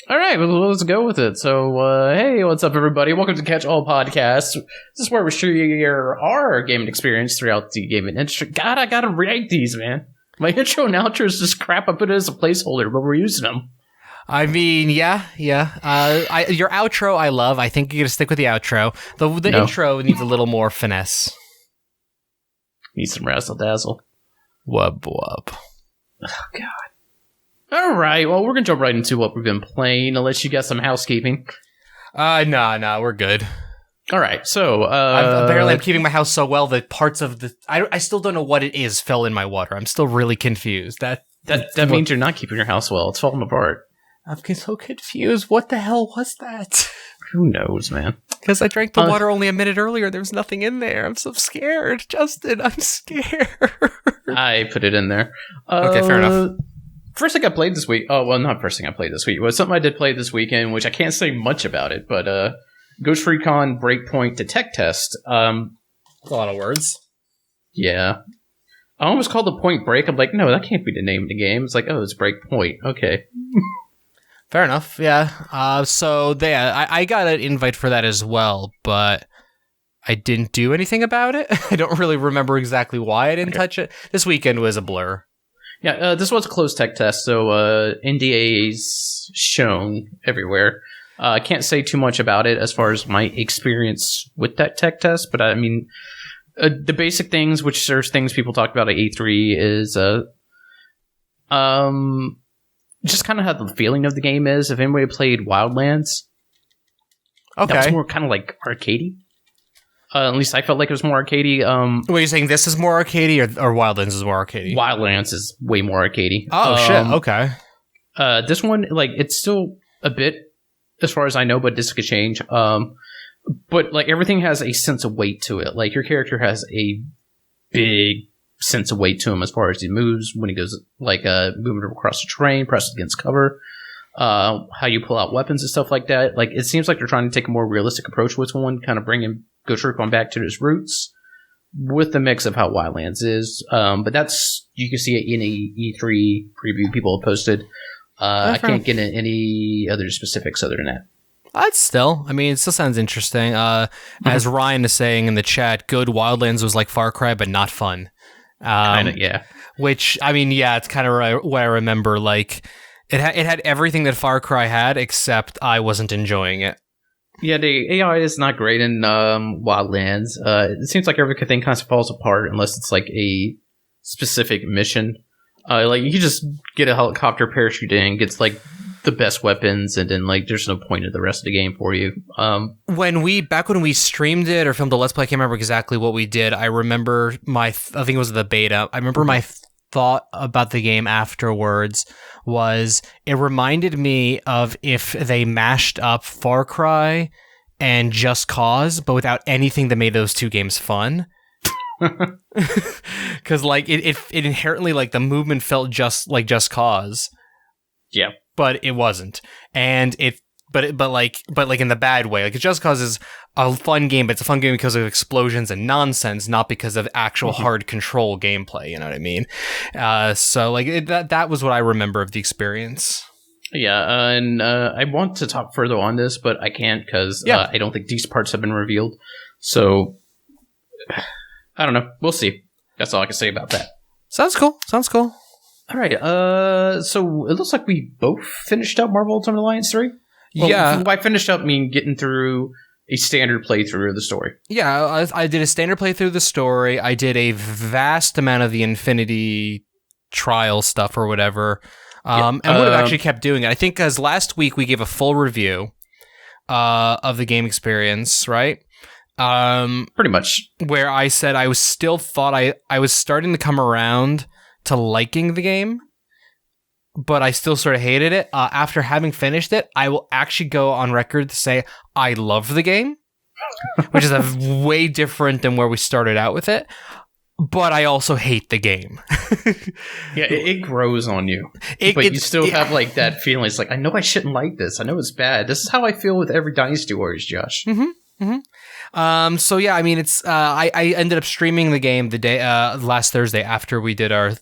All right, well, let's go with it. So, hey, what's up, everybody? Welcome to Catch All Podcast. This is where we share our gaming experience throughout the gaming industry. God, I gotta write these, man. My intro and outro is just crap. I put it as a placeholder, but we're using them. I mean, yeah. Your outro, I love. I think you're gonna stick with the outro. The intro needs a little more finesse. Needs some razzle dazzle. Wub wub. Oh God. All right, well, we're going to jump right into what we've been playing, unless you got some housekeeping. No, we're good. All right, so... apparently I'm keeping my house so well that parts of the... I still don't know what it is fell in my water. I'm still really confused. That means you're not keeping your house well. It's falling apart. I'm so confused. What the hell was that? Who knows, man? Because I drank the water only a minute earlier. There was nothing in there. I'm so scared. Justin, I'm scared. I put it in there. Okay, fair enough. First thing I played this week... Oh, well, not first thing I played this week. It was something I did play this weekend, which I can't say much about it, but Ghost Recon Breakpoint to Tech Test. That's a lot of words. Yeah. I almost called it Point Break. I'm like, no, that can't be the name of the game. It's like, oh, it's Breakpoint. Okay. Fair enough, yeah. I got an invite for that as well, but I didn't do anything about it. I don't really remember exactly why I didn't touch it. This weekend was a blur. Yeah, this was a closed tech test, so NDAs shown everywhere. I can't say too much about it as far as my experience with that tech test, but I mean, the basic things, which are things people talked about at E3, is just kind of how the feeling of the game is. If anybody played Wildlands, okay, that was more kind of like arcadey. At least I felt like it was more arcadey. Were you saying this is more arcadey or Wildlands is more arcadey? Wildlands is way more arcadey. Oh, shit. Okay. This one, like, it's still a bit, as far as I know, but this could change. But, like, everything has a sense of weight to it. Like, your character has a big sense of weight to him as far as he moves, when he goes, like, moving across the terrain, pressed against cover, how you pull out weapons and stuff like that. Like, it seems like they're trying to take a more realistic approach with one, kind of bringing Ghost Recon back to its roots with the mix of how Wildlands is. But that's, you can see it in a E3 preview people have posted. I can't get into any other specifics other than that. It still sounds interesting. As Ryan is saying in the chat, good Wildlands was like Far Cry, but not fun. Kind of, yeah. Which, I mean, yeah, it's kind of what I remember. Like, it had everything that Far Cry had, except I wasn't enjoying it. Yeah, the AI is not great in Wildlands. It seems like everything kind of falls apart unless it's like a specific mission. Like, you just get a helicopter, parachute in, gets like the best weapons, and then like there's no point of the rest of the game for you. When we streamed it or filmed a Let's Play, I can't remember exactly what we did. I remember I think it was the beta. I remember my thought about the game afterwards was it reminded me of if they mashed up Far Cry and Just Cause, but without anything that made those two games fun. Because like it inherently, like, the movement felt just like Just Cause. Yeah, but it wasn't, and but in the bad way. Like, Just Cause is a fun game, but it's a fun game because of explosions and nonsense, not because of actual hard control gameplay. You know what I mean? So like that was what I remember of the experience. Yeah, and I want to talk further on this, but I can't because I don't think these parts have been revealed. So I don't know. We'll see. That's all I can say about that. Sounds cool. All right. So it looks like we both finished up Marvel Ultimate Alliance 3. Well, yeah. By finished up, I mean getting through a standard playthrough of the story. Yeah, I did a standard playthrough of the story. I did a vast amount of the Infinity Trial stuff or whatever. And would have actually kept doing it. I think because last week we gave a full review of the game experience, right? Pretty much. Where I said I was starting to come around to liking the game, but I still sort of hated it. After having finished it, I will actually go on record to say I love the game, which is a way different than where we started out with it. But I also hate the game. Yeah, it grows on you. But you still have like that feeling. It's like, I know I shouldn't like this. I know it's bad. This is how I feel with every Dynasty Warriors, Josh. Mm-hmm. Mm-hmm. So yeah, I mean, it's I ended up streaming the game the day last Thursday after we did our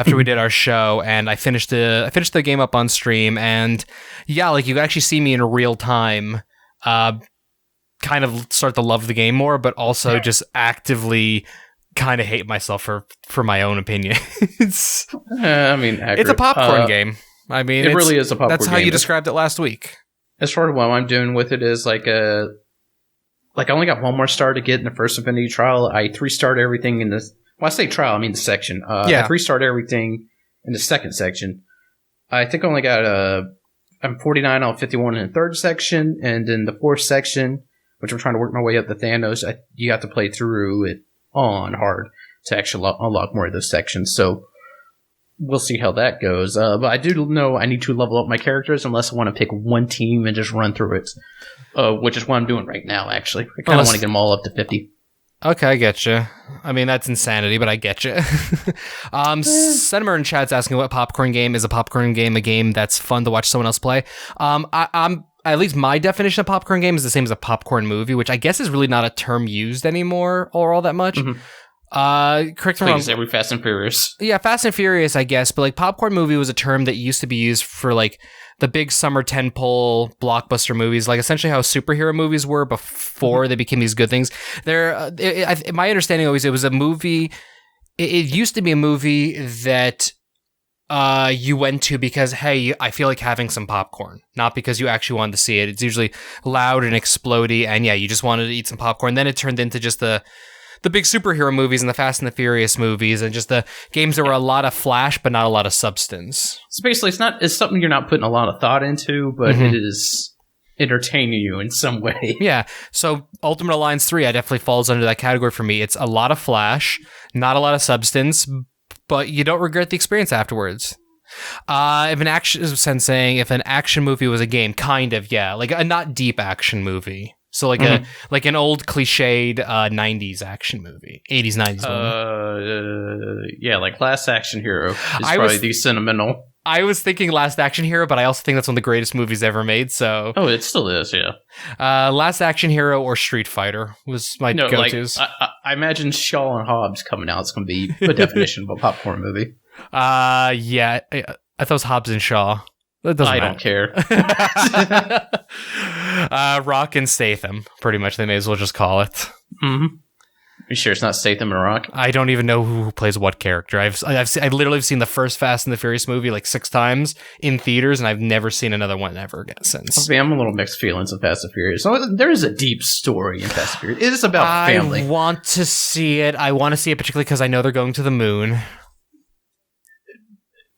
after we did our show, and I finished the game up on stream, and yeah, like you could actually see me in real time, kind of start to love the game more, but also just actively kind of hate myself for my own opinion. It's a popcorn game. I mean, it really is a popcorn game. That's how you described it last week. As far as what I'm doing with it is like I only got one more star to get in the first Infinity Trial. I 3-starred everything in this. Well, I say trial, I mean the section. I 3-starred everything in the second section. I think I only got I'm 49 out of 51 in the third section, and in the fourth section, which I'm trying to work my way up to Thanos, you have to play through it on hard to actually unlock more of those sections. So we'll see how that goes. But I do know I need to level up my characters unless I want to pick one team and just run through it, which is what I'm doing right now, actually. I kind of want to get them all up to 50. Okay, I get you. I mean, that's insanity, but I get you. Sentimer in chat's asking what popcorn game is. A popcorn game a game that's fun to watch someone else play? I'm at least my definition of popcorn game is the same as a popcorn movie, which I guess is really not a term used anymore or all that much. Mm-hmm. Correct me if I'm wrong. Every Fast and Furious. Yeah, Fast and Furious, I guess. But like popcorn movie was a term that used to be used for like the big summer tentpole blockbuster movies, like essentially how superhero movies were before they became these good things. My understanding always, it was a movie. It used to be a movie that you went to because, hey, I feel like having some popcorn, not because you actually wanted to see it. It's usually loud and explodey, and yeah, you just wanted to eat some popcorn. Then it turned into just the big superhero movies and the Fast and the Furious movies, and just the games that were a lot of flash but not a lot of substance. So basically, it's something you're not putting a lot of thought into, but it is entertaining you in some way. Yeah. So Ultimate Alliance 3, I definitely falls under that category for me. It's a lot of flash, not a lot of substance, but you don't regret the experience afterwards. If an action movie was a game, kind of, yeah, like a not deep action movie. So like an old cliched 90s action movie, 80s 90s movie. Yeah, like Last Action Hero is probably the sentimental. I was thinking Last Action Hero, but I also think that's one of the greatest movies ever made. So it still is, yeah. Last Action Hero or Street Fighter was my go-tos. Like, I imagine Shaw and Hobbs coming out. It's going to be the definition of a popcorn movie. Yeah, I thought it was Hobbs and Shaw. That doesn't matter. Don't care. Rock and Statham, pretty much. They may as well just call it. Mm-hmm. You sure it's not Statham and Rock? I don't even know who plays what character. I literally seen the first Fast and the Furious movie like 6 times in theaters, and I've never seen another one ever again since. I'm a little mixed feelings of Fast and Furious. So there is a deep story in Fast and Furious. It is about family. I want to see it. I want to see it particularly because I know they're going to the moon.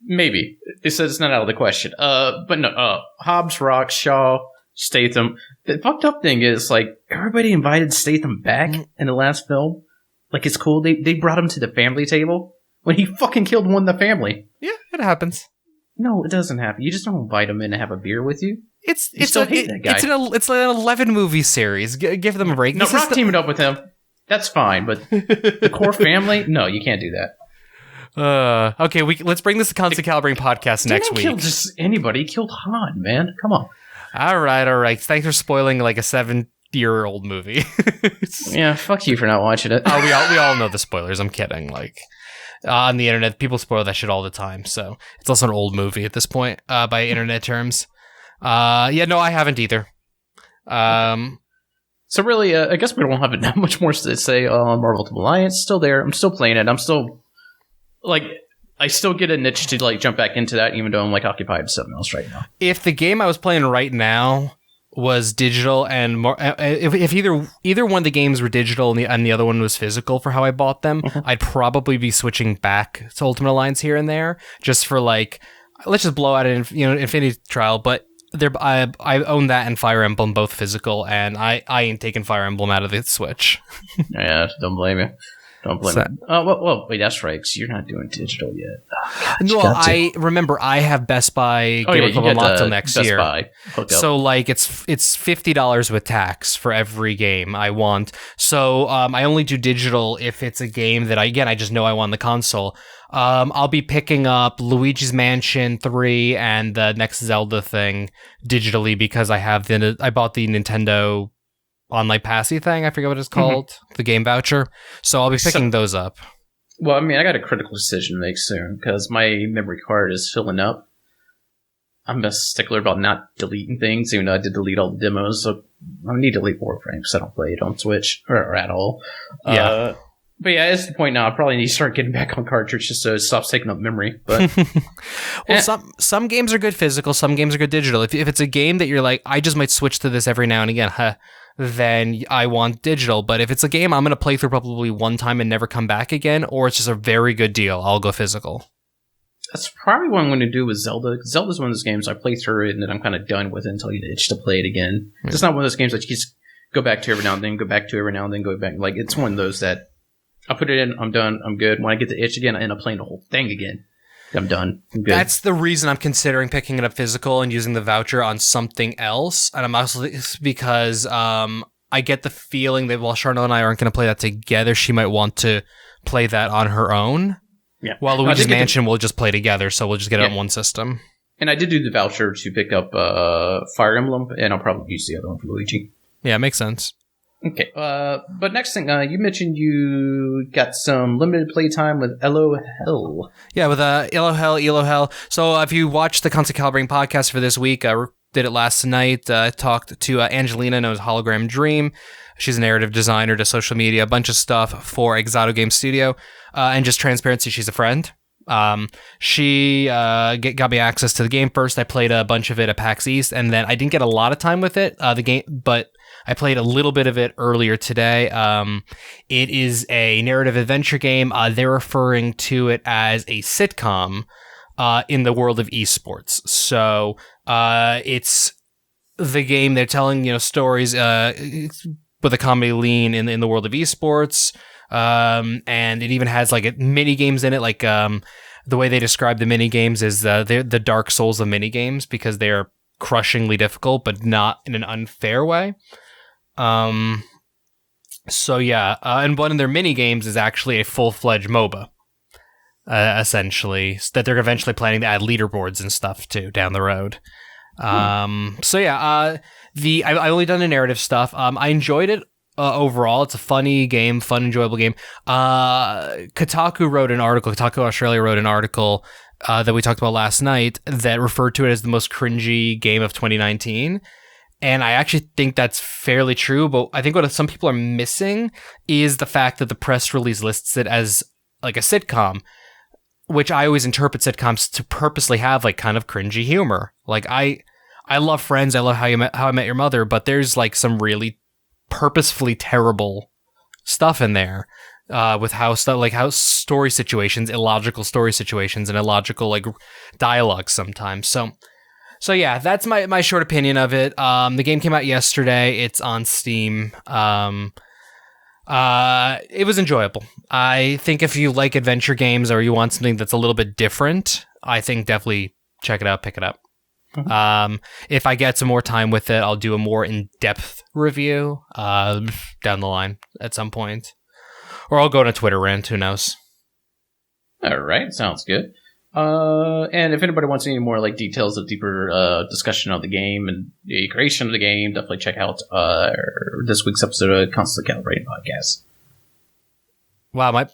Maybe. It says it's not out of the question. But no, Hobbs, Rock, Shaw, Statham. The fucked up thing is, like, everybody invited Statham back in the last film. Like, it's cool. They brought him to the family table when he fucking killed one of the family. Yeah, it happens. No, it doesn't happen. You just don't invite him in to have a beer with you. It's an 11 movie series. Give them a break. No, Rock teaming up with him. That's fine, but the core family? No, you can't do that. Okay, let's bring this to Constant Calibrating podcast next week. He didn't kill just anybody. He killed Han, man. Come on. All right. Thanks for spoiling like a 7-year-old movie. Yeah, fuck you for not watching it. We all know the spoilers. I'm kidding. Like on the internet, people spoil that shit all the time. So it's also an old movie at this point by internet terms. Yeah, no, I haven't either. So really, I guess we don't have that much more to say on Marvel Ultimate Alliance. Still there. I'm still playing it. I'm still like, I still get a niche to like jump back into that, even though I'm like occupied with something else right now. If the game I was playing right now was digital and more, if either one of the games were digital and the other one was physical for how I bought them, I'd probably be switching back to Ultimate Alliance here and there, just for like, let's just blow out an Infinity Trial. But I own that and Fire Emblem, both physical, and I ain't taking Fire Emblem out of the Switch. Yeah, don't blame you. Don't blame me. Well, wait, that's right, because you're not doing digital yet. Oh, God, no, I remember I have Best Buy Game Club unlocked till next year. So, like, it's $50 with tax for every game I want. So, I only do digital if it's a game that, I just know I want on the console. I'll be picking up Luigi's Mansion 3 and the next Zelda thing digitally because I bought the Nintendo Online Passy thing, I forget what it's called, the game voucher. So I'll be picking those up. Well, I mean, I got a critical decision to make soon because my memory card is filling up. I'm a stickler about not deleting things, even though I did delete all the demos. So I need to delete Warframe because I don't play it on Switch or at all. Yeah. But yeah, it's the point now. I probably need to start getting back on cartridge just so it stops taking up memory. But some games are good physical, some games are good digital. If it's a game that you're like, I just might switch to this every now and again, then I want digital. But if it's a game I'm going to play through probably one time and never come back again, or it's just a very good deal, I'll go physical. That's probably what I'm going to do with Zelda. Zelda's one of those games I play through it and then I'm kind of done with it until I get itch to play it again. Yeah. It's not one of those games that you just go back to every now and then, go back to every now and then, go back. Like, it's one of those that I put it in, I'm done, I'm good. When I get the itch again, I end up playing the whole thing again. I'm done. I'm good. That's the reason I'm considering picking it up physical and using the voucher on something else. And I'm also because I get the feeling that while Charnel and I aren't going to play that together, she might want to play that on her own. Yeah. While Luigi's Mansion will just play together, so we'll just get it on one system. And I did do the voucher to pick up Fire Emblem, and I'll probably use the other one for Luigi. Yeah, makes sense. Okay, but next thing, you mentioned you got some limited playtime with LOL. Yeah, with LOL. So if you watched the Constant Calibrating podcast for this week, I did it last night. Talked to Angelina, known as Hologram Dream. She's a narrative designer to social media, a bunch of stuff for Exato Game Studio. And just transparency, she's a friend. She got me access to the game first. I played a bunch of it at PAX East, and then I didn't get a lot of time with it, the game, but I played a little bit of it earlier today. It is a narrative adventure game. They're referring to it as a sitcom in the world of esports. So it's the game they're telling, stories with a comedy lean in the world of esports. And it even has like mini games in it. Like the way they describe the mini games is they're the Dark Souls of mini games because they are crushingly difficult, but not in an unfair way. So yeah, and one of their mini games is actually a full-fledged MOBA, essentially, that they're eventually planning to add leaderboards and stuff to down the road. So yeah, I only done the narrative stuff. I enjoyed it. Overall, it's a funny game, fun, enjoyable game. Kotaku Australia wrote an article that we talked about last night that referred to it as the most cringy game of 2019. And I actually think that's fairly true, but I think what some people are missing is the fact that the press release lists it as like a sitcom, which I always interpret sitcoms to purposely have like kind of cringy humor. Like I love Friends, I love How I Met Your Mother, but there's like some really purposefully terrible stuff in there with how story situations, illogical story situations, and illogical like dialogue sometimes. So yeah, that's my short opinion of it. The game came out yesterday. It's on Steam. It was enjoyable. I think if you like adventure games or you want something that's a little bit different, I think definitely check it out, pick it up. Mm-hmm. If I get some more time with it, I'll do a more in-depth review down the line at some point. Or I'll go on a Twitter rant, who knows. All right, sounds good. And if anybody wants any more like details of deeper discussion of the game and the creation of the game, definitely check out this week's episode of Constant Calibrating Podcast. Wow,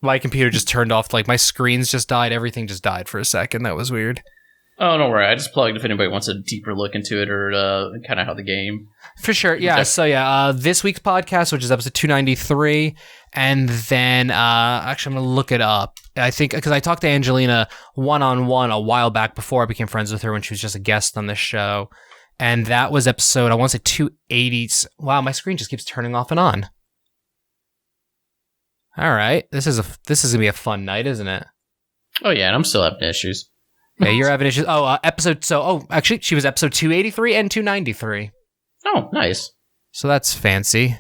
my computer just turned off. Like my screens just died. Everything just died for a second. That was weird. Oh, don't worry. I just plugged if anybody wants a deeper look into it or kind of how the game. For sure. Yeah. So yeah, this week's podcast, which is episode 293. And then actually I'm going to look it up. I think because I talked to Angelina one-on-one a while back before I became friends with her when she was just a guest on this show. And that was episode, I want to say 280. Wow, my screen just keeps turning off and on. All right. This is going to be a fun night, isn't it? Oh, yeah. And I'm still having issues. Yeah, you're having issues. Actually, she was episode 283 and 293. Oh, nice. So that's fancy.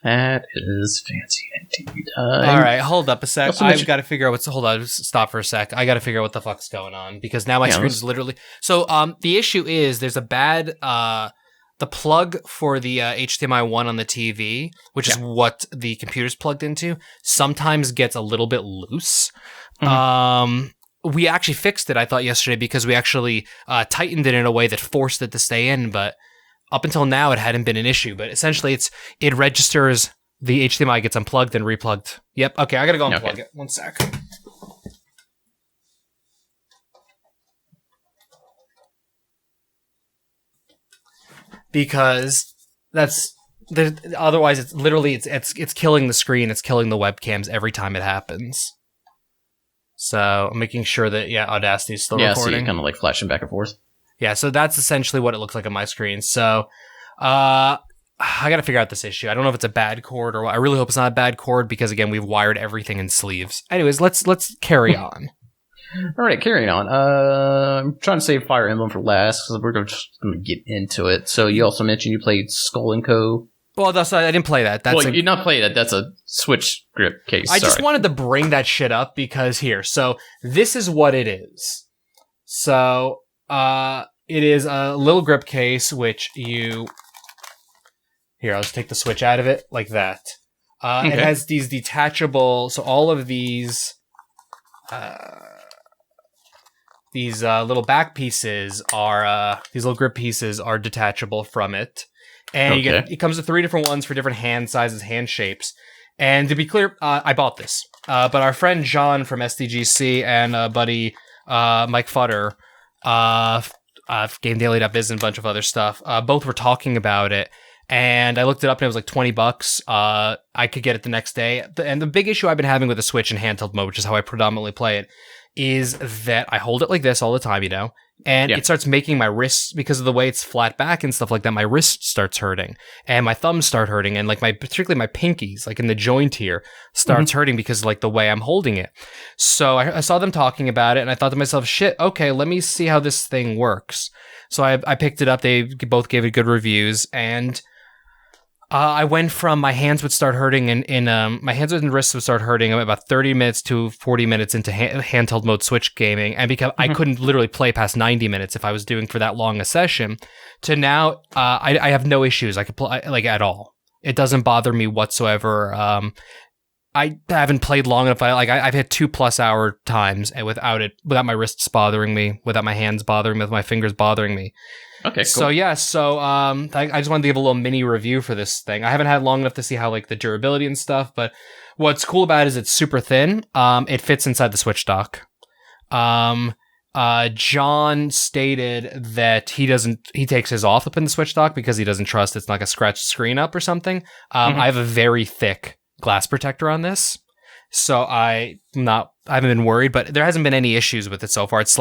That is fancy indeed. All right, hold up a sec. I've got to figure out hold on, stop for a sec. I got to figure out what the fuck's going on because now my screen is literally... So the issue is there's a bad... the plug for the HDMI 1 on the TV, which is what the computer's plugged into, sometimes gets a little bit loose. Mm-hmm. We actually fixed it, I thought, yesterday because we actually tightened it in a way that forced it to stay in, but up until now it hadn't been an issue. But essentially it registers the HDMI gets unplugged and replugged. Yep. Okay, I gotta go unplug Okay. it. 1 sec. Because otherwise it's literally it's killing the screen, it's killing the webcams every time it happens. So I'm making sure that Audacity is still recording. Yeah, so kind of like flashing back and forth. Yeah, so that's essentially what it looks like on my screen. So I gotta figure out this issue. I don't know if it's a bad cord or what. I really hope it's not a bad cord because again we've wired everything in sleeves. Anyways, let's carry on. All right, carrying on. I'm trying to save Fire Emblem for last because we're just going to get into it. So you also mentioned you played Skull and Co. Well, I didn't play that. You not played it. That's a Switch grip case. I just wanted to bring that shit up because so this is what it is. So it is a little grip case which I'll just take the Switch out of it like that. Okay. It has these detachable. So all of these little back pieces are these little grip pieces are detachable from it, and it comes with 3 different ones for different hand sizes, hand shapes. And to be clear, I bought this, but our friend John from SDGC and buddy Mike Futter, GameDaily.biz and a bunch of other stuff, both were talking about it. And I looked it up and it was like $20. I could get it the next day. And the big issue I've been having with the Switch in handheld mode, which is how I predominantly play it, is that I hold it like this all the time, and it starts making my wrists, because of the way it's flat back and stuff like that, my wrist starts hurting and my thumbs start hurting, and like particularly my pinkies, like in the joint here, starts hurting because like the way I'm holding it. So I saw them talking about it and I thought to myself, shit, okay, let me see how this thing works. So I picked it up. They both gave it good reviews, and I went from my hands would start hurting my hands and wrists would start hurting about 30 minutes to 40 minutes into handheld mode Switch gaming, and because I couldn't literally play past 90 minutes if I was doing for that long a session, to now I have no issues. I could play like at all. It doesn't bother me whatsoever. I haven't played long enough. I've had 2+ hour times and without my wrists bothering me, without my hands bothering me, with my fingers bothering me. Okay, cool. So I just wanted to give a little mini review for this thing. I haven't had long enough to see how like the durability and stuff, but what's cool about it is it's super thin. It fits inside the Switch dock. John stated that he takes his off up in the Switch dock because he doesn't trust it's not gonna scratch the screen up or something. I have a very thick glass protector on this, so I haven't been worried, but there hasn't been any issues with it so far. It's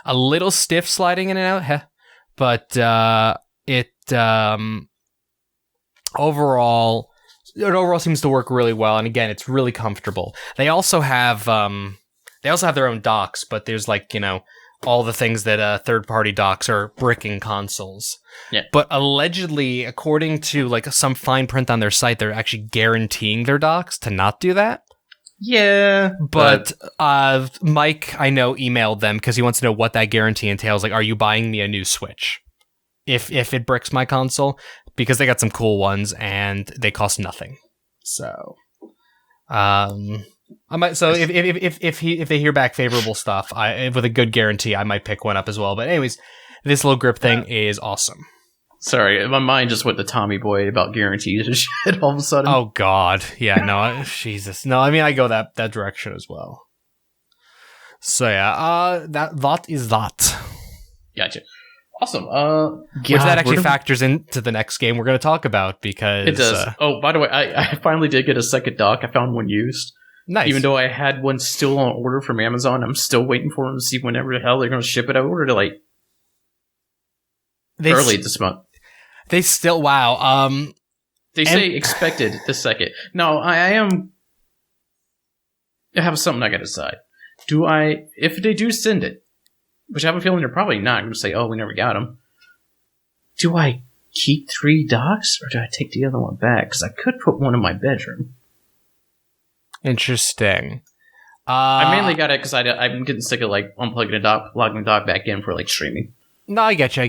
a little stiff sliding in and out, but it overall seems to work really well. And again, it's really comfortable. They also have their own docks, but there's like, all the things that third-party docks are bricking consoles. Yeah. But allegedly, according to like some fine print on their site, they're actually guaranteeing their docks to not do that. Yeah. But Mike, I know, emailed them because he wants to know what that guarantee entails. Like, are you buying me a new Switch if it bricks my console? Because they got some cool ones and they cost nothing. So, I might. So if they hear back favorable stuff, with a good guarantee, I might pick one up as well. But anyways, this little grip thing is awesome. Sorry, my mind just went to Tommy Boy about guarantees and shit all of a sudden. Oh God, yeah, no, Jesus, no. I mean, I go that direction as well. So yeah, that is that. Gotcha. Awesome. Which that actually factors into the next game we're going to talk about because it does. By the way, I finally did get a second dock. I found one used. Nice. Even though I had one still on order from Amazon, I'm still waiting for them to see whenever the hell they're going to ship it. I ordered it early this month. They still, wow. They say expected the second. No, I have something I got to decide. If they do send it, which I have a feeling they're probably not going to say, oh, we never got them. Do I keep 3 docks or do I take the other one back? Because I could put one in my bedroom. Interesting. I mainly got it because I'm getting sick of unplugging the dock, plugging the dock back in for streaming. No, I get you.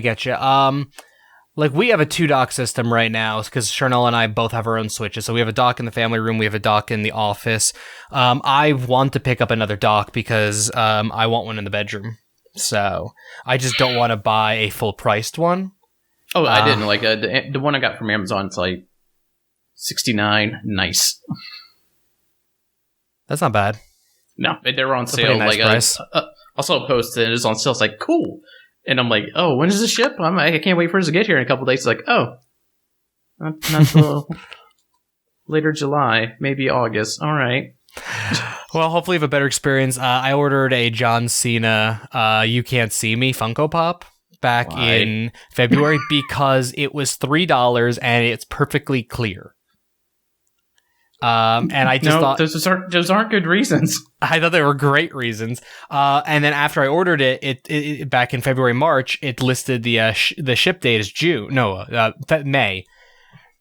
We have a 2-dock system right now because Charnel and I both have our own Switches. So we have a dock in the family room, we have a dock in the office. I want to pick up another dock because I want one in the bedroom. So I just don't want to buy a full-priced one. Oh, I didn't. The one I got from Amazon, it's $69. Nice. That's not bad. No, they were on That's a sale. pretty nice price. I saw a post and it was on sale. It's like, cool. And I'm like, oh, when does this ship? I can't wait for it to get here in a couple days. It's like, oh, not till later July, maybe August. All right. Well, hopefully you have a better experience. I ordered a John Cena You Can't See Me Funko Pop back in February because it was $3 and it's perfectly clear. And I just thought those aren't good reasons. I thought they were great reasons. And then after I ordered it back in February, March, it listed the ship date as May.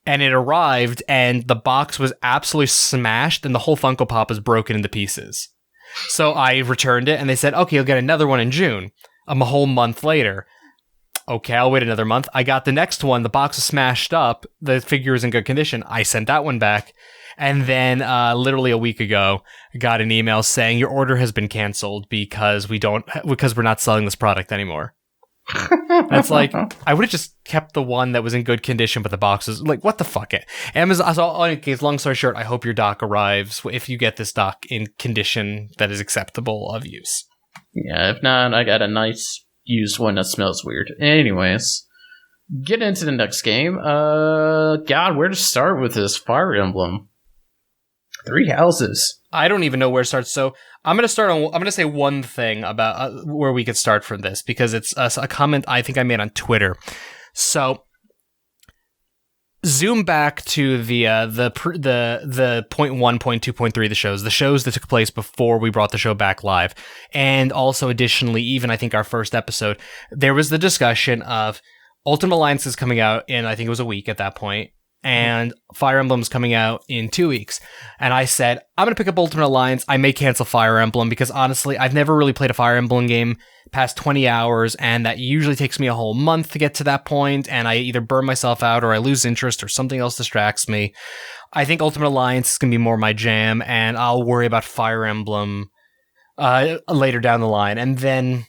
And it arrived, and the box was absolutely smashed, and the whole Funko Pop was broken into pieces. So I returned it, and they said, okay, you'll get another one in June. A whole month later. Okay, I'll wait another month. I got the next one. The box was smashed up. The figure is in good condition. I sent that one back. And then literally a week ago, I got an email saying your order has been canceled because we're not selling this product anymore. That's like, I would have just kept the one that was in good condition, but the box is like, what the fuck? Amazon. So, in case, long story short, I hope your dock arrives if you get this dock in condition that is acceptable of use. Yeah, if not, I got a nice used one that smells weird. Anyways, get into the next game. God, where to start with this Fire Emblem? 3 houses. I don't even know where to start. So I'm going to say one thing about where we could start from this because it's a comment I think I made on Twitter. So zoom back to the point 1, point 2, point 3, the shows that took place before we brought the show back live. And also additionally, even I think our first episode, there was the discussion of Ultimate Alliance is coming out in, I think it was a week at that point. And Fire Emblem's coming out in 2 weeks. And I said, I'm going to pick up Ultimate Alliance. I may cancel Fire Emblem because honestly, I've never really played a Fire Emblem game past 20 hours. And that usually takes me a whole month to get to that point. And I either burn myself out or I lose interest or something else distracts me. I think Ultimate Alliance is going to be more my jam. And I'll worry about Fire Emblem later down the line. And then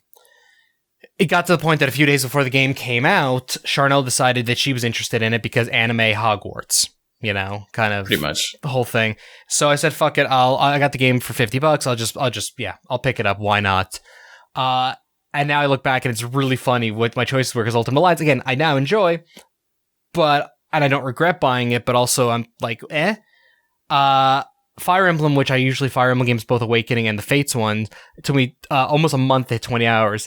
it got to the point that a few days before the game came out, Charnel decided that she was interested in it because anime Hogwarts, kind of pretty much the whole thing. So I said, fuck it. I got the game for $50. I'll pick it up. Why not? And now I look back and it's really funny what my choices were because Ultimate Alliance, again, I now enjoy, and I don't regret buying it, but also I'm like, Fire Emblem, which I usually Fire Emblem games, both Awakening and the Fates ones, it took me almost a month to 20 hours.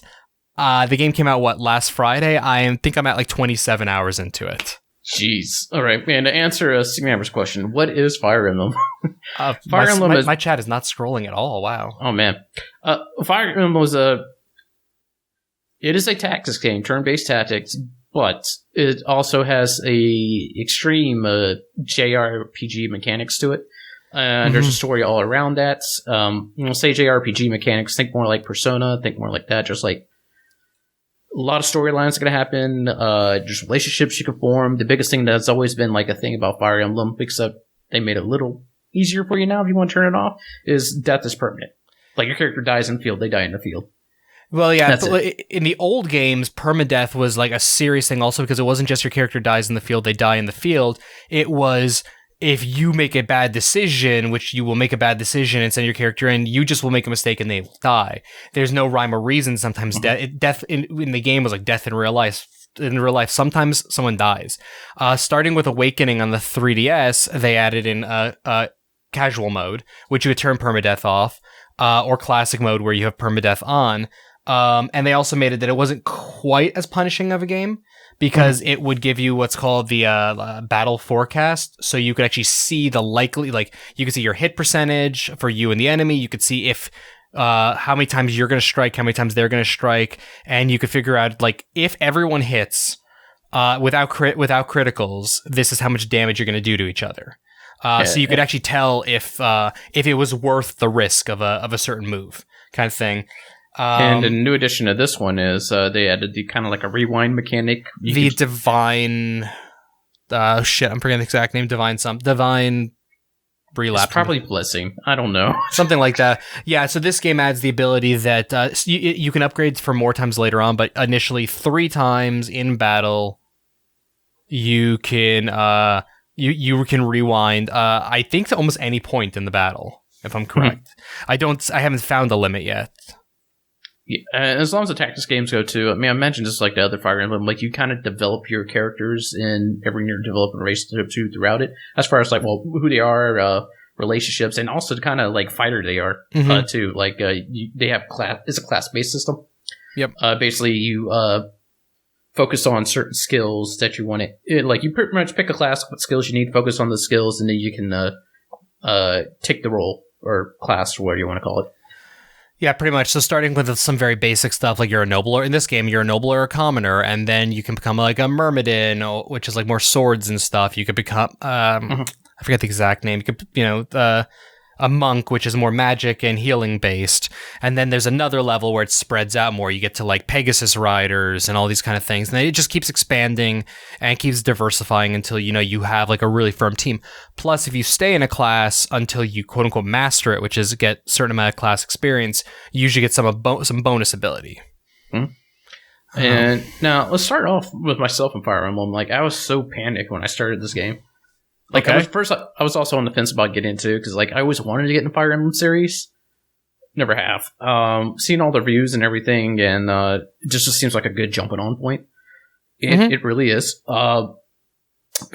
The game came out, last Friday? I think I'm at like 27 hours into it. Jeez. All right, man, to answer Sigmammer's question, what is Fire Emblem? Fire Emblem is... My chat is not scrolling at all, wow. Oh, man. Fire Emblem was it is a tactics game, turn-based tactics, but it also has a extreme JRPG mechanics to it. And there's a story all around that. Say JRPG mechanics, think more like Persona, think more like that, just like a lot of storylines are going to happen. Just relationships you can form. The biggest thing that's always been like a thing about Fire Emblem, except they made it a little easier for you now if you want to turn it off, is death is permanent. Like your character dies in the field, they die in the field. Well, yeah, in the old games, permadeath was like a serious thing also because it wasn't just your character dies in the field, they die in the field. It was... if you make a bad decision, which you will make a bad decision and send your character in, you just will make a mistake and they will die. There's no rhyme or reason. Sometimes death in the game was like death in real life. In real life, sometimes someone dies. Starting with Awakening on the 3DS, they added in casual mode, which you would turn permadeath off, or classic mode where you have permadeath on. And they also made it that it wasn't quite as punishing of a game, because it would give you what's called the battle forecast. So you could actually see the likely, like, you could see your hit percentage for you and the enemy. You could see if how many times you're going to strike, how many times they're going to strike. And you could figure out, like, if everyone hits without criticals, this is how much damage you're going to do to each other. So you could actually tell if it was worth the risk of a certain move, kind of thing. And a new addition to this one is they added the kind of like a rewind mechanic. Divine... I'm forgetting the exact name. Divine Relapse. It's probably Blessing. I don't know. Something like that. Yeah, so this game adds the ability that you can upgrade for more times later on, but initially 3 times in battle, you can You can rewind. I think to almost any point in the battle, if I'm correct. I haven't found a limit yet. Yeah, as long as the tactics games go too. I mean, I mentioned just like the other Fire Emblem, like you kind of develop your characters in every year, developing relationship to throughout it, as far as like who they are, relationships, and also the kind of like fighter they are too. Like they have class. It's a class based system. Yep. Basically, you focus on certain skills that you want to. Like you pretty much pick a class, what skills you need, focus on the skills, and then you can take the role or class or whatever you want to call it. Yeah, pretty much. So starting with some very basic stuff, like you're a noble, or in this game, you're a noble or a commoner, and then you can become like a myrmidon, which is like more swords and stuff. You could become, I forget the exact name. You could, a monk, which is more magic and healing based. And then there's another level where it spreads out more. You get to like Pegasus riders and all these kind of things. And it just keeps expanding and keeps diversifying until, you have like a really firm team. Plus, if you stay in a class until you quote unquote master it, which is get a certain amount of class experience, you usually get some bonus ability. And now let's start off with myself and Fire Emblem. Like I was so panicked when I started this game. Like I was also on the fence about getting into, because like I always wanted to get in the Fire Emblem series, never have. Seen all the reviews and everything, and it just seems like a good jumping on point. It really is. But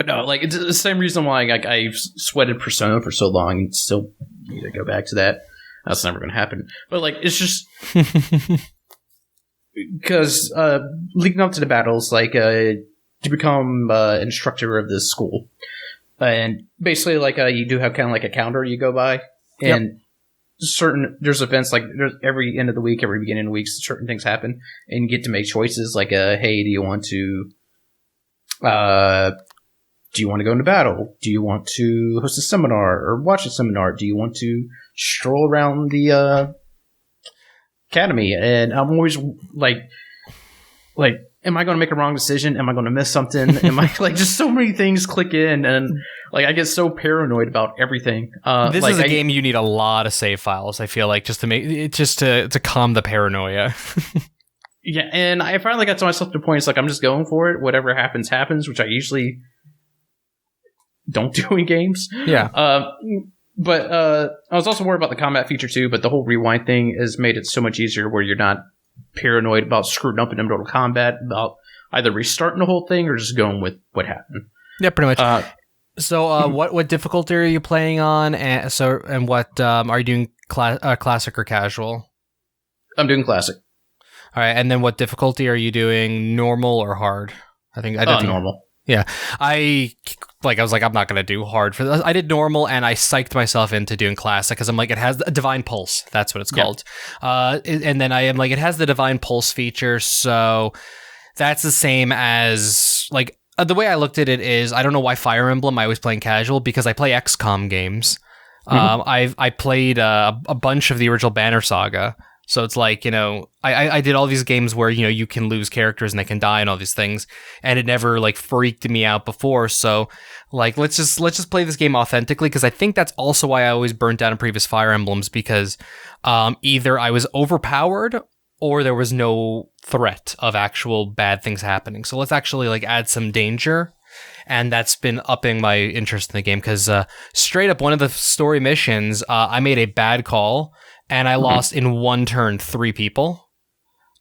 no, like it's the same reason why I've sweated Persona for so long and still need to go back to that. That's never going to happen. But like it's just because leading up to the battles, like to become an instructor of this school. And basically, like, you do have kind of like a calendar you go by. And there's events, like, there's every end of the week, every beginning of the week, certain things happen. And you get to make choices, like, hey, do you want to go into battle? Do you want to host a seminar or watch a seminar? Do you want to stroll around the academy? And I'm always like, am I going to make a wrong decision? Am I going to miss something? Am I like just so many things click in, and like I get so paranoid about everything. This is a game you need a lot of save files. I feel like just to calm the paranoia. Yeah, and I finally got to myself to the point. It's like I'm just going for it. Whatever happens, happens, which I usually don't do in games. Yeah. But I was also worried about the combat feature too. But the whole rewind thing has made it so much easier, where you're not paranoid about screwing up in the middle of combat, about either restarting the whole thing or just going with what happened. Yeah, pretty much. So what difficulty are you playing on? And what are you doing, classic or casual? I'm doing classic. All right, and then what difficulty are you doing, normal or hard? I did normal. Yeah, I was like, I'm not gonna do hard for this. I did normal, and I psyched myself into doing classic because I'm like, it has a divine pulse. That's what it's called. And then I am like, it has the divine pulse feature, so that's the same as like the way I looked at it is, I don't know why Fire Emblem I was playing casual, because I play XCOM games. I played a bunch of the original Banner Saga. So it's like, I did all these games where, you can lose characters and they can die and all these things. And it never like freaked me out before. So like, let's just play this game authentically. Cause I think that's also why I always burnt out in previous Fire Emblems, because either I was overpowered or there was no threat of actual bad things happening. So let's actually like add some danger. And that's been upping my interest in the game. Cause straight up, one of the story missions, I made a bad call. And I lost in one turn 3 people.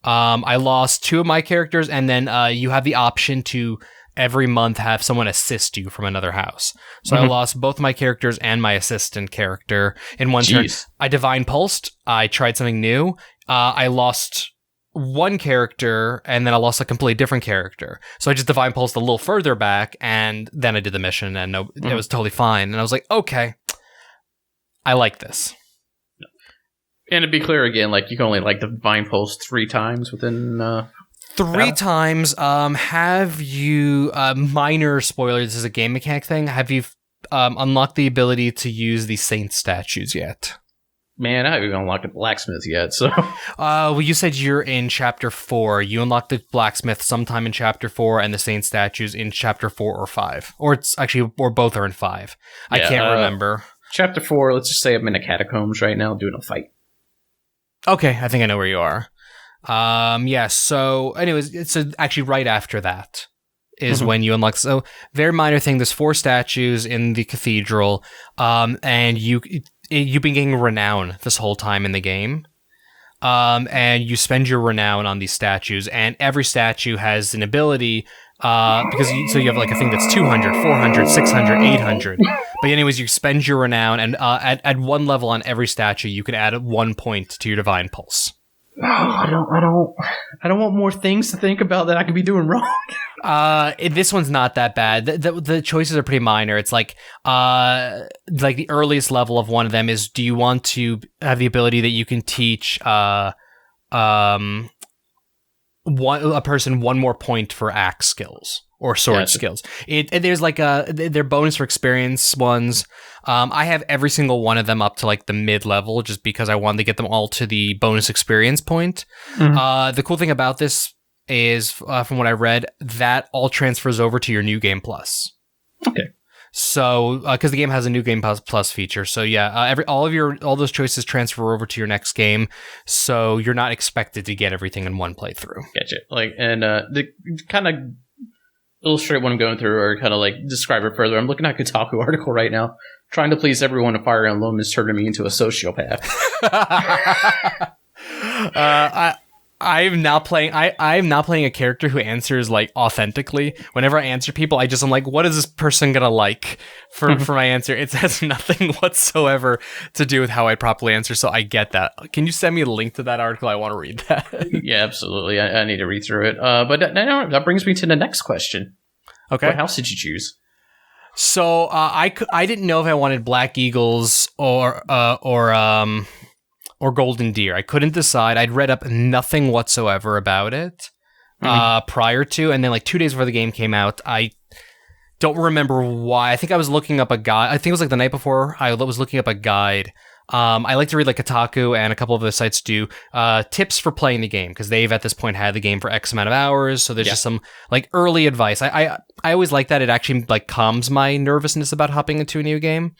I lost 2 of my characters, and then you have the option to every month have someone assist you from another house. So I lost both my characters and my assistant character in one turn. I divine pulsed. I tried something new. I lost one character, and then I lost a completely different character. So I just divine pulsed a little further back, and then I did the mission, and it was totally fine. And I was like, okay, I like this. And to be clear again, like you can only like divine pulse 3 times within 3 battle? Times. Have you minor spoiler? This is a game mechanic thing. Have you unlocked the ability to use the saint statues yet? Man, I haven't even unlocked the blacksmith yet. So, well, you said you're in chapter 4. You unlocked the blacksmith sometime in chapter 4, and the saint statues in chapter 4 or 5, or both are in 5. Yeah, I can't remember. Chapter 4. Let's just say I'm in a catacombs right now doing a fight. Okay, I think I know where you are. Yeah, so anyways, it's actually right after that. is when you unlock. So very minor thing. There's 4 statues in the cathedral, and you've been getting renown this whole time in the game. And you spend your renown on these statues, and every statue has an ability, so you have like a thing that's 200, 400, 600, 800. But anyways, you spend your renown, and at one level on every statue, you can add 1 point to your divine pulse. Oh, I don't want more things to think about that I could be doing wrong. This one's not that bad. The choices are pretty minor. It's like the earliest level of one of them is, do you want to have the ability that you can teach a person 1 more point for axe skills or sword skills? There's like they're bonus for experience ones. I have every single one of them up to like the mid level, just because I wanted to get them all to the bonus experience point. The cool thing about this is, from what I read, that all transfers over to your New Game Plus. Okay. So, because the game has a New Game Plus feature, so yeah, all those choices transfer over to your next game, so you're not expected to get everything in one playthrough. Gotcha. Like, and the kind of illustrate what I'm going through, or kind of like describe it further. I'm looking at a Kotaku article right now, trying to please everyone in Fire Emblem is turning me into a sociopath. I'm not playing a character who answers like authentically. Whenever I answer people, I'm like, what is this person gonna like for my answer? It has nothing whatsoever to do with how I properly answer. So I get that. Can you send me a link to that article? I want to read that. Yeah, absolutely. I need to read through it. But that brings me to the next question. Okay. What house did you choose? So I didn't know if I wanted Black Eagles or Golden Deer. I couldn't decide. I'd read up nothing whatsoever about it prior to, and then like 2 days before the game came out, I don't remember why. I think I was looking up a guide. I think it was like the night before I was looking up a guide. I like to read like Kotaku and a couple of other sites do tips for playing the game, because they've at this point had the game for X amount of hours. So there's just some like early advice. I always like that. It actually like calms my nervousness about hopping into a new game.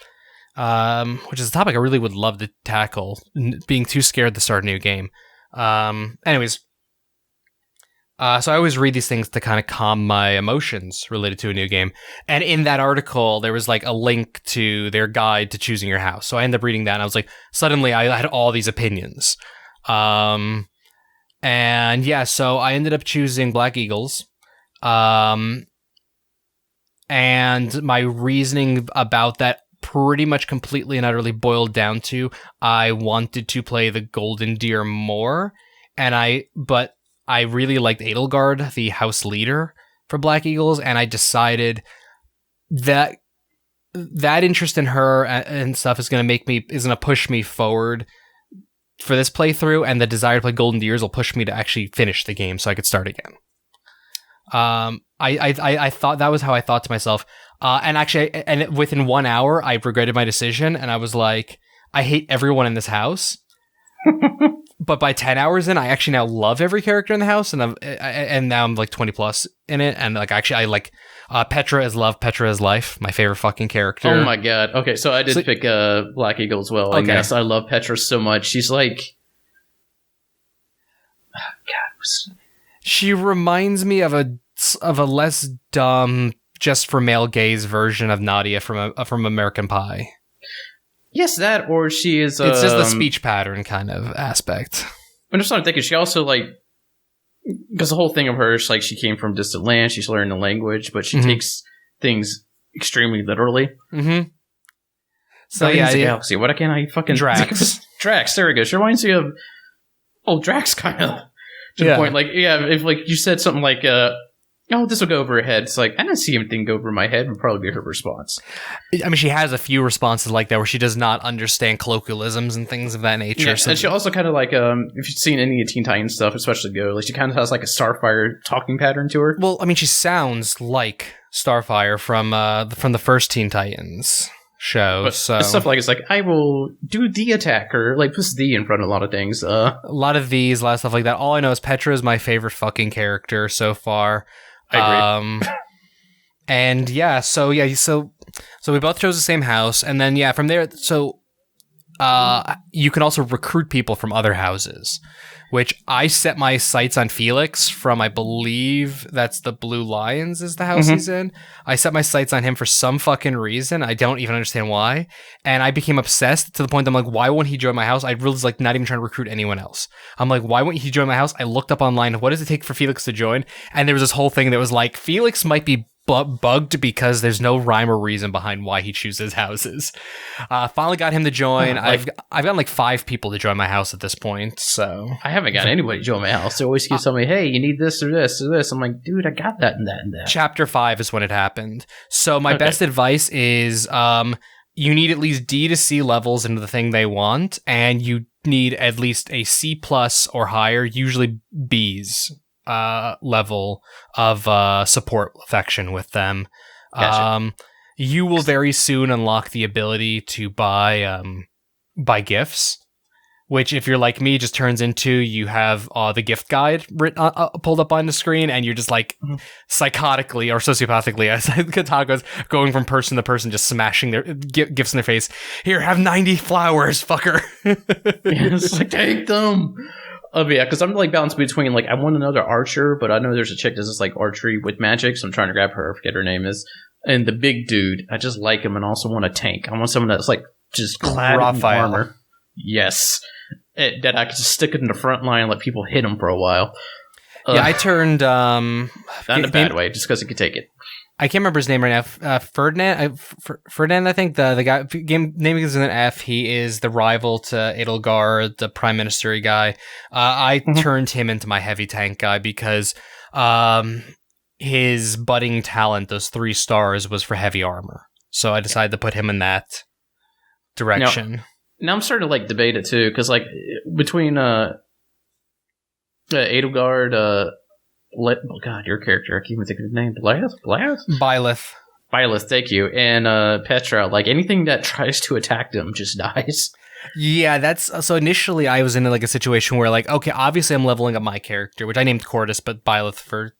Which is a topic I really would love to tackle, being too scared to start a new game. Anyways, so I always read these things to kind of calm my emotions related to a new game. And in that article, there was like a link to their guide to choosing your house. So I ended up reading that, and I was like, suddenly I had all these opinions. And yeah, so I ended up choosing Black Eagles. And my reasoning about that pretty much completely and utterly boiled down to, I wanted to play the Golden Deer more, but I really liked Edelgard, the house leader for Black Eagles, and I decided that interest in her and stuff is going to push me forward for this playthrough, and the desire to play Golden Deers will push me to actually finish the game so I could start again. I thought that was how I thought to myself. And within 1 hour, I regretted my decision, and I was like, I hate everyone in this house. But by 10 hours in, I actually now love every character in the house, and now I'm like 20 plus in it, and like actually I like Petra is love, Petra is life, my favorite fucking character. Oh my god. Okay, so I did pick Black Eagle as well. Okay. Yes, I love Petra so much. She's like, she reminds me of a less dumb, just for male gaze version of Nadia from American Pie. Yes, that, or she is... it's just the speech pattern kind of aspect. I'm just not thinking, she also, like... Because the whole thing of her is, like, she came from distant land, she's learning the language, but she takes things extremely literally. Mm-hmm. So, yeah. Galaxy. What can't I fucking... Drax. Drax, there we go. She reminds me of... Oh, Drax, kind of. To the point, like, yeah, if, like, you said something like, oh, this will go over her head. It's like, I didn't see anything go over my head. Would probably be her response. I mean, she has a few responses like that where she does not understand colloquialisms and things of that nature. Yeah, so and she also kind of like, if you've seen any of Teen Titans stuff, especially Go, like she kind of has like a Starfire talking pattern to her. Well, I mean, she sounds like Starfire from the first Teen Titans show. But so stuff like, it's like, I will do the attack, or like puts the in front of a lot of things. A lot of stuff like that. All I know is Petra is my favorite fucking character so far. I agree. And yeah, so we both chose the same house, and then yeah, from there, so you can also recruit people from other houses, which I set my sights on Felix from, I believe that's the Blue Lions is the house he's in. I set my sights on him for some fucking reason. I don't even understand why. And I became obsessed to the point that I'm like, why won't he join my house? I really was like not even trying to recruit anyone else. I'm like, why won't he join my house? I looked up online, what does it take for Felix to join? And there was this whole thing that was like, Felix might be bugged because there's no rhyme or reason behind why he chooses houses. Finally got him to join. I've gotten like 5 people to join my house at this point, so I haven't got anybody to join my house. They always keep telling me, hey, you need this or this or this. I'm like, dude, I got that and that and that. Chapter 5 is when it happened. So my best advice is you need at least D to C levels into the thing they want, and you need at least a C plus or higher, usually B's level of support affection with them. Gotcha. You will very soon unlock the ability to buy gifts, which if you're like me just turns into you have the gift guide written pulled up on the screen, and you're just like psychotically or sociopathically, as Katago's going from person to person, just smashing their gifts in their face. Here, have 90 flowers, fucker. It's like, take them. Yeah, because I'm like balanced between like I want another archer, but I know there's a chick that's just like archery with magic, so I'm trying to grab her. I forget her name is. And the big dude, I just like him, and also want a tank. I want someone that's like just clad in armor. Yes, that I can just stick it in the front line and let people hit him for a while. Yeah, I turned not in a bad way, just because he could take it. I can't remember his name right now. Ferdinand. Ferdinand, I think the guy game name is an F. He is the rival to Edelgard, the prime minister guy. I turned him into my heavy tank guy because his budding talent, those 3 stars, was for heavy armor. So I decided to put him in that direction. Now I'm starting to like debate it too, because like between Edelgard. Oh God, your character, I can't even think of his name. Byleth, thank you. And Petra, like anything that tries to attack them just dies. Yeah, that's so initially I was in like a situation where like, okay, obviously I'm leveling up my character, which I named Cordis, but Byleth for,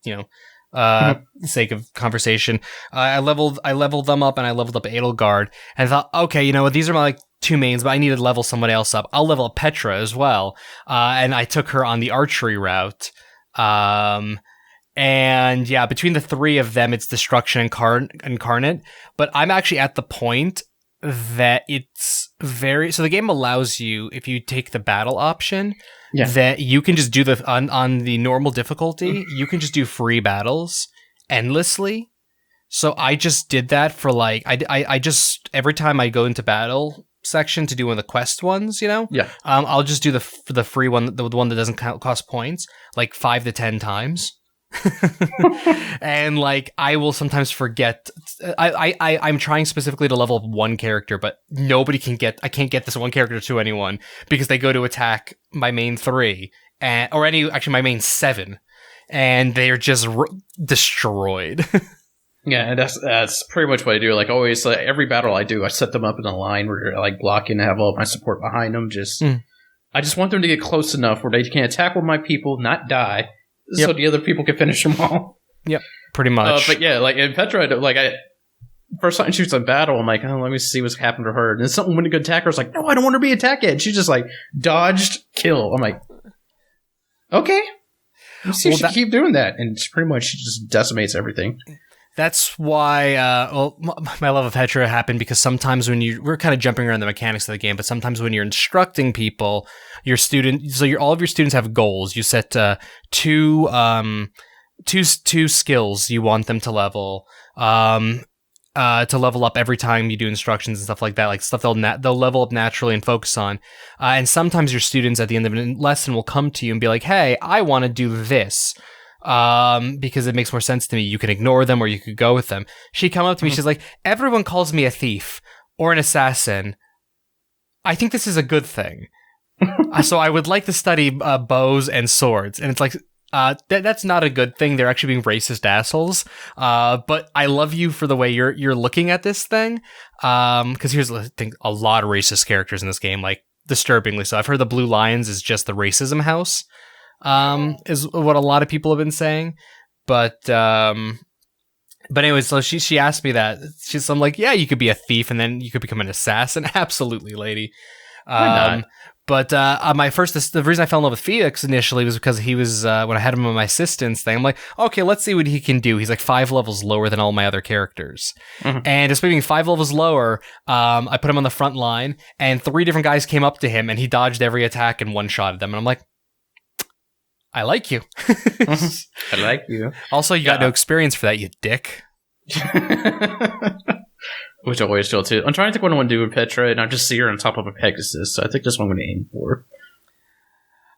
sake of conversation. I leveled them up, and I leveled up Edelgard, and I thought, okay, you know what, these are my like 2 mains, but I need to level somebody else up. I'll level up Petra as well. And I took her on the archery route. And yeah, between the 3 of them, it's Destruction Incarnate, but I'm actually at the point that it's so the game allows you, if you take the battle option, that you can just do on the normal difficulty, you can just do free battles endlessly. So I just did that for like, I just, every time I go into battle section to do one of the quest ones, I'll just do the free one, the one that doesn't cost points, like 5 to 10 times. And like I will sometimes forget. I'm trying specifically to level up one character, but I can't get this one character to anyone because they go to attack my main 3 my main 7, and they're just destroyed. Yeah, that's pretty much what I do. Like always, every battle I do, I set them up in a line where they're like blocking and have all my support behind them. I just want them to get close enough where they can attack with my people, not die. So the other people can finish them all. Yep, pretty much. But yeah, like in Petra, first time she shoots a battle, I'm like, oh, let me see what's happened to her. And then something went to go attack her. I was like, no, I don't want her to be attacked yet. She just like dodged, kill. I'm like, okay. Let's see if she can keep doing that. And pretty much she just decimates everything. That's why, my love of Petra happened because sometimes when we're kind of jumping around the mechanics of the game, but sometimes when you're instructing people, all of your students have goals. You set two skills you want them to level up every time you do instructions and stuff like that, like stuff they'll level up naturally and focus on. And sometimes your students at the end of a lesson will come to you and be like, hey, I want to do this. Because it makes more sense to me. You can ignore them or you could go with them. She'd come up to me, she's like, everyone calls me a thief or an assassin. I think this is a good thing. So I would like to study bows and swords. And it's like, that's not a good thing. They're actually being racist assholes. But I love you for the way you're looking at this thing. Because here's the thing, a lot of racist characters in this game, like disturbingly so. I've heard the Blue Lions is just the racism house. Is what a lot of people have been saying, but anyway, so she asked me that. I'm like, yeah, you could be a thief and then you could become an assassin. Absolutely, lady. Why not? But the reason I fell in love with Felix initially was because he was when I had him on my assistance thing. I'm like, okay, let's see what he can do. He's like 5 levels lower than all my other characters, and despite being 5 levels lower, I put him on the front line, and 3 different guys came up to him, and he dodged every attack and one-shotted them. And I'm like, I like you. I like you. Also, you got no experience for that, you dick. Which I always feel too. I'm trying to think what I want to do with Petra, and I just see her on top of a Pegasus, so I think that's what I'm going to aim for.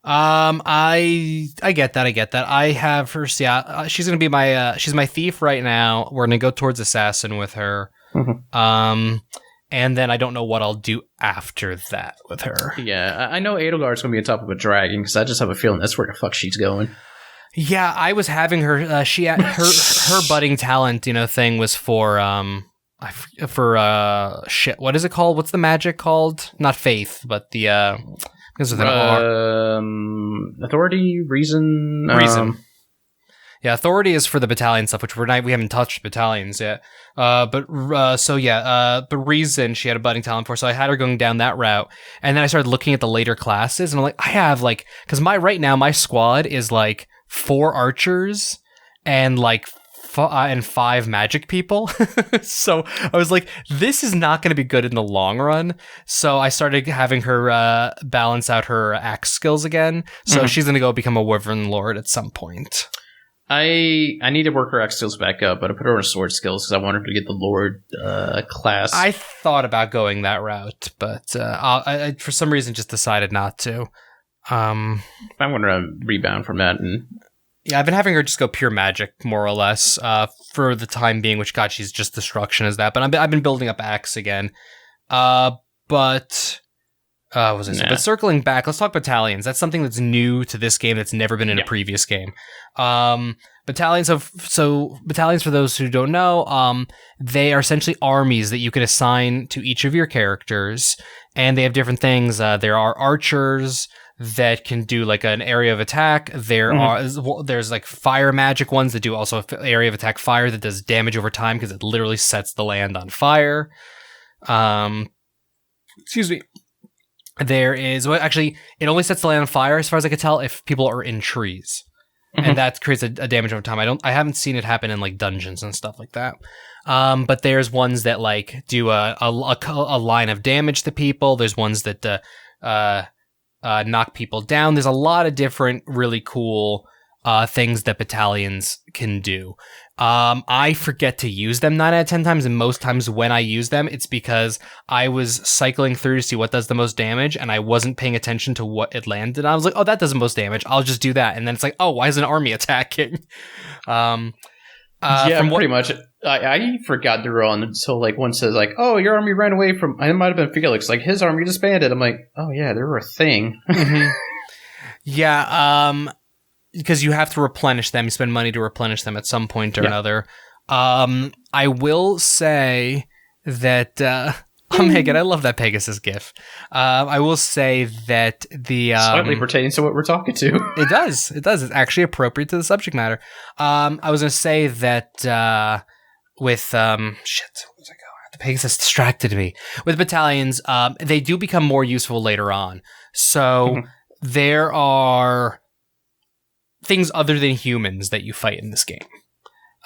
I get that. I have her. Yeah, she's going to be my. She's my thief right now. We're going to go towards assassin with her. And then I don't know what I'll do after that with her. Yeah, I know Edelgard's going to be on top of a dragon because I just have a feeling that's where the fuck she's going. Yeah, I was having her. Her budding talent, thing was for shit. What is it called? What's the magic called? Not faith, but the because of authority, reason. Yeah, authority is for the battalion stuff, which we haven't touched battalions yet. But reason she had a budding talent for, so I had her going down that route, and then I started looking at the later classes, and I'm like, I have because right now my squad is 4 archers and 5 magic people. So I was like, this is not going to be good in the long run. So I started having her balance out her axe skills again. So she's going to go become a Wyvern Lord at some point. I need to work her axe skills back up, but I put her on sword skills because I want her to get the Lord class. I thought about going that route, but I for some reason just decided not to. I'm going to rebound from that. Yeah, I've been having her just go pure magic, more or less, for the time being, which, God, she's just destruction as that. But I've been building up axe again. But circling back, let's talk battalions. That's something that's new to this game that's never been in a previous game. Battalions, so battalions, for those who don't know, they are essentially armies that you can assign to each of your characters, and they have different things. There are archers that can do an area of attack. There's fire magic ones that do also area of attack fire that does damage over time because it literally sets the land on fire. Excuse me. There is actually it only sets the land on fire as far as I can tell if people are in trees, and that creates a damage over time. I haven't seen it happen in dungeons and stuff like that. But there's ones that do a line of damage to people. There's ones that knock people down. There's a lot of different really cool things that battalions can do. I forget to use them 9 out of 10 times, and most times when I use them, it's because I was cycling through to see what does the most damage, and I wasn't paying attention to what it landed. I was like, oh, that does the most damage. I'll just do that. And then it's like, oh, why is an army attacking? Pretty much. I forgot to run until one says oh, your army ran away from. It might have been Felix. His army disbanded. I'm like, oh yeah, they were a thing. Yeah. Because you have to replenish them. You spend money to replenish them at some point or another. I will say that. Oh my God, I love that Pegasus gif. I will say that the slightly pertains to what we're talking to. It does. It's actually appropriate to the subject matter. I was going to say that with shit, where was I going? The Pegasus distracted me. With battalions, they do become more useful later on. So there are things other than humans that you fight in this game.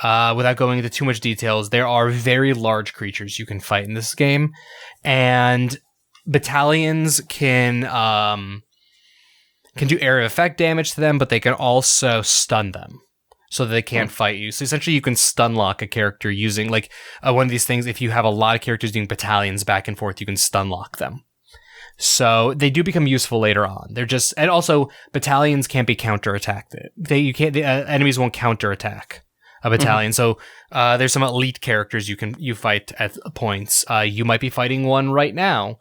Without going into too much details, there are very large creatures you can fight in this game, and battalions can do area of effect damage to them, but they can also stun them so that they can't fight you. So essentially, you can stun lock a character using one of these things. If you have a lot of characters doing battalions back and forth, you can stun lock them. So they do become useful later on. And also battalions can't be counterattacked. The enemies won't counterattack a battalion. So there's some elite characters you fight at points. You might be fighting one right now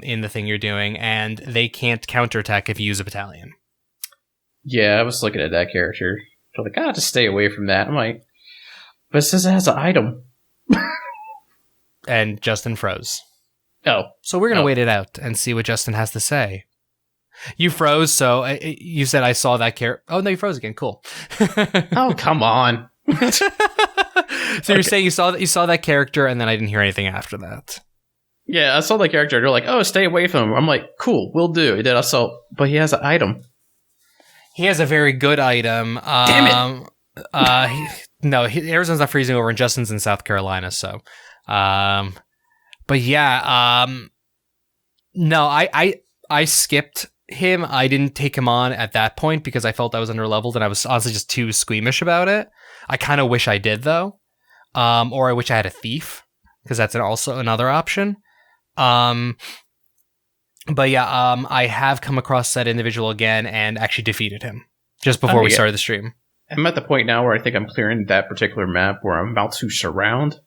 in the thing you're doing, and they can't counterattack if you use a battalion. Yeah, I was looking at that character. I was like, just stay away from that. I'm like, but it says it has an item. And Justin froze. Oh. So we're going to wait it out and see what Justin has to say. You froze, so you said I saw that character. Oh, no, you froze again. Cool. Oh, come on. So you're saying you saw that character, and then I didn't hear anything after that. Yeah, I saw the character. They're like, "Oh, stay away from him." I'm like, "Cool, we'll do." And then I saw, but he has an item. He has a very good item. Damn it! Arizona's not freezing over, and Justin's in South Carolina. So, but yeah, no, I skipped him. I didn't take him on at that point because I felt I was underleveled, and I was honestly just too squeamish about it. I kind of wish I did though, or I wish I had a thief because that's also another option. But yeah, I have come across that individual again and actually defeated him just before we started the stream. I'm at the point now where I think I'm clearing that particular map where I'm about to surround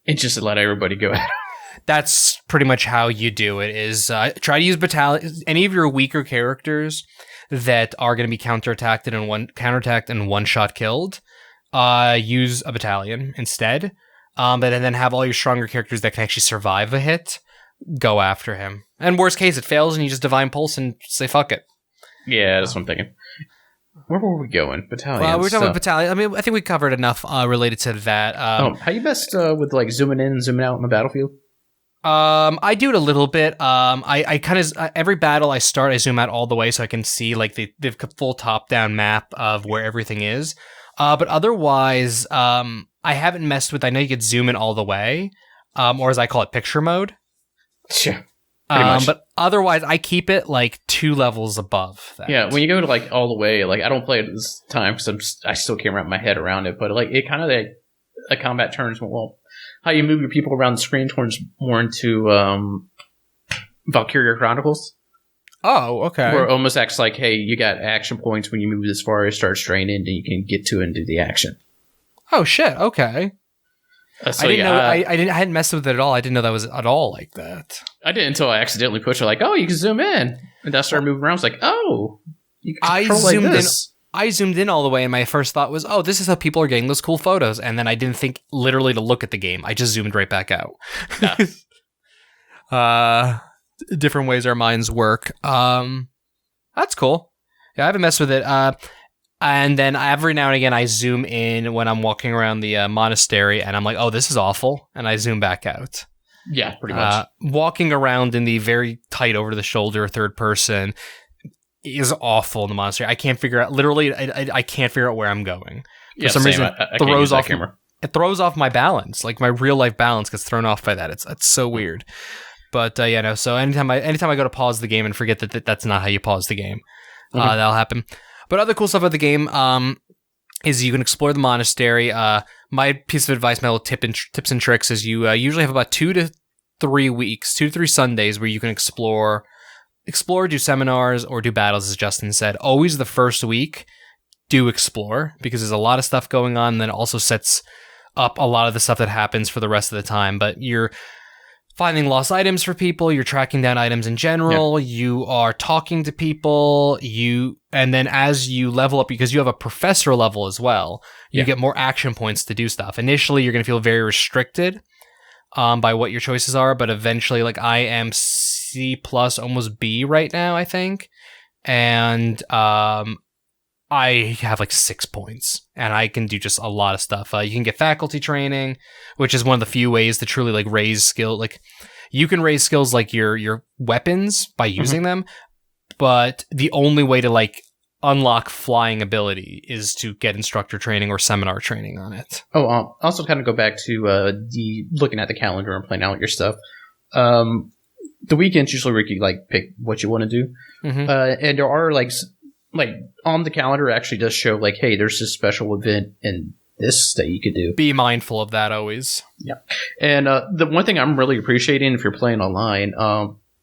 and just let everybody go at it. That's pretty much how you do it, is try to use Battalions. Any of your weaker characters that are going to be counterattacked and one-shot killed, use a Battalion instead. But then have all your stronger characters that can actually survive a hit go after him. And worst case, it fails and you just Divine Pulse and say fuck it. Yeah, that's what I'm thinking. Where were we going? Battalions. Well, we're talking about Battalion. I mean, I think we covered enough related to that. How you best with like zooming in and zooming out on the battlefield? I do it a little bit. I kind of every battle I start, I zoom out all the way so I can see like the full top-down map of where everything is. But otherwise, I haven't messed with. I know you could zoom in all the way, or as I call it, picture mode. Sure. But otherwise, I keep it like 2 levels above that. Yeah, when you go to like all the way, like I don't play it this time because I still can't wrap my head around it. But like it kind of like a combat turns how you move your people around the screen turns more into Valkyria Chronicles. Oh, okay. Where it almost acts like, hey, you got action points when you move this far, it starts draining, and you can get to it and do the action. Oh shit! Okay. So I didn't know. I hadn't messed with it at all. I didn't know that was at all like that. I did until I accidentally pushed it. Like, oh, you can zoom in, and I started moving around. I was like, oh, you can control like this. I zoomed in all the way, and my first thought was, oh, this is how people are getting those cool photos. And then I didn't think literally to look at the game. I just zoomed right back out. Yeah. Different ways our minds work. That's cool. Yeah, I haven't messed with it. And then every now and again, I zoom in when I'm walking around the monastery, and I'm like, oh, this is awful. And I zoom back out. Yeah, pretty much. Walking around in the very tight over-the-shoulder third person is awful in the monastery. I can't figure out, literally, I can't figure out where I'm going. For some reason, it throws off my balance. Like, my real-life balance gets thrown off by that. It's so weird. But, yeah, no, so anytime I go to pause the game and forget that that's not how you pause the game, that'll happen. But other cool stuff about the game is you can explore the monastery. My piece of advice, my little tips and tricks, is you usually have about 2 to 3 weeks, 2 to 3 Sundays where you can explore, do seminars, or do battles, as Justin said. Always the first week, do explore, because there's a lot of stuff going on, and then it also sets up a lot of the stuff that happens for the rest of the time. But you're finding lost items for people, you're tracking down items in general, you are talking to people, and then as you level up, because you have a professor level as well, you get more action points to do stuff. Initially, you're going to feel very restricted by what your choices are, but eventually, like, I am C+, almost B right now, I think, and I have like 6 points, and I can do just a lot of stuff. You can get faculty training, which is one of the few ways to truly like raise skill. Like, you can raise skills like your weapons by using them, but the only way to like unlock flying ability is to get instructor training or seminar training on it. Oh, also kind of go back to the looking at the calendar and planning out your stuff. The weekends usually where you like pick what you want to do, and there are like on the calendar it actually does show like, hey, there's this special event in this that you could do. Be mindful of that always. Yeah, and the one thing I'm really appreciating if you're playing online,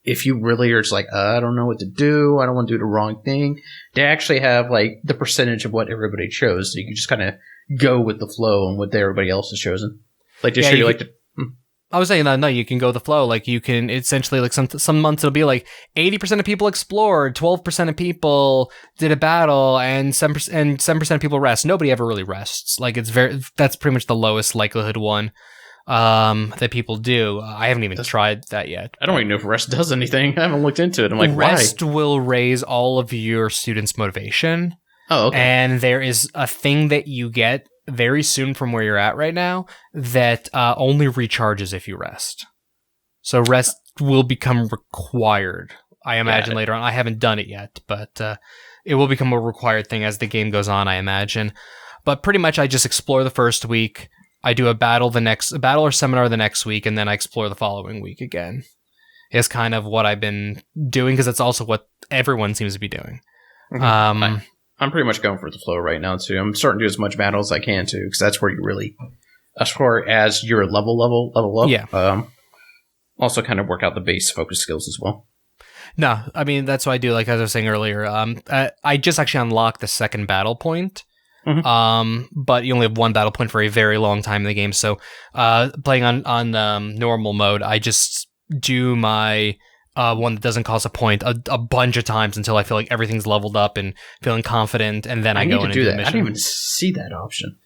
if you really are just like, I don't know what to do, I don't want to do the wrong thing, they actually have like the percentage of what everybody chose, so you can just kind of go with the flow and what everybody else has chosen. Like just show you like the. I was saying that, no, you can go with the flow. Like, you can essentially, like, some months it'll be like 80% of people explored, 12% of people did a battle, and 7% of people rest. Nobody ever really rests. Like, that's pretty much the lowest likelihood one that people do. I haven't even tried that yet. I don't even know if rest does anything. I haven't looked into it. I'm like, rest will raise all of your students' motivation. Oh, okay. And there is a thing that you get very soon from where you're at right now that only recharges if you rest. So rest will become required. I imagine later on. I haven't done it yet, but it will become a required thing as the game goes on, I imagine. But pretty much I just explore the first week. I do a battle or seminar the next week, and then I explore the following week again. Is kind of what I've been doing, because that's also what everyone seems to be doing. Mm-hmm. I'm pretty much going for the flow right now, too. I'm starting to do as much battle as I can, too, because that's where you really, as far as your level up. Yeah. Also kind of work out the base focus skills as well. No, I mean, that's what I do, like as I was saying earlier. I just actually unlocked the second battle point. Mm-hmm. But you only have one battle point for a very long time in the game. So playing on normal mode, I just do my one that doesn't cost a point a bunch of times until I feel like everything's leveled up and feeling confident, and then I go in and do the mission. I didn't even see that option.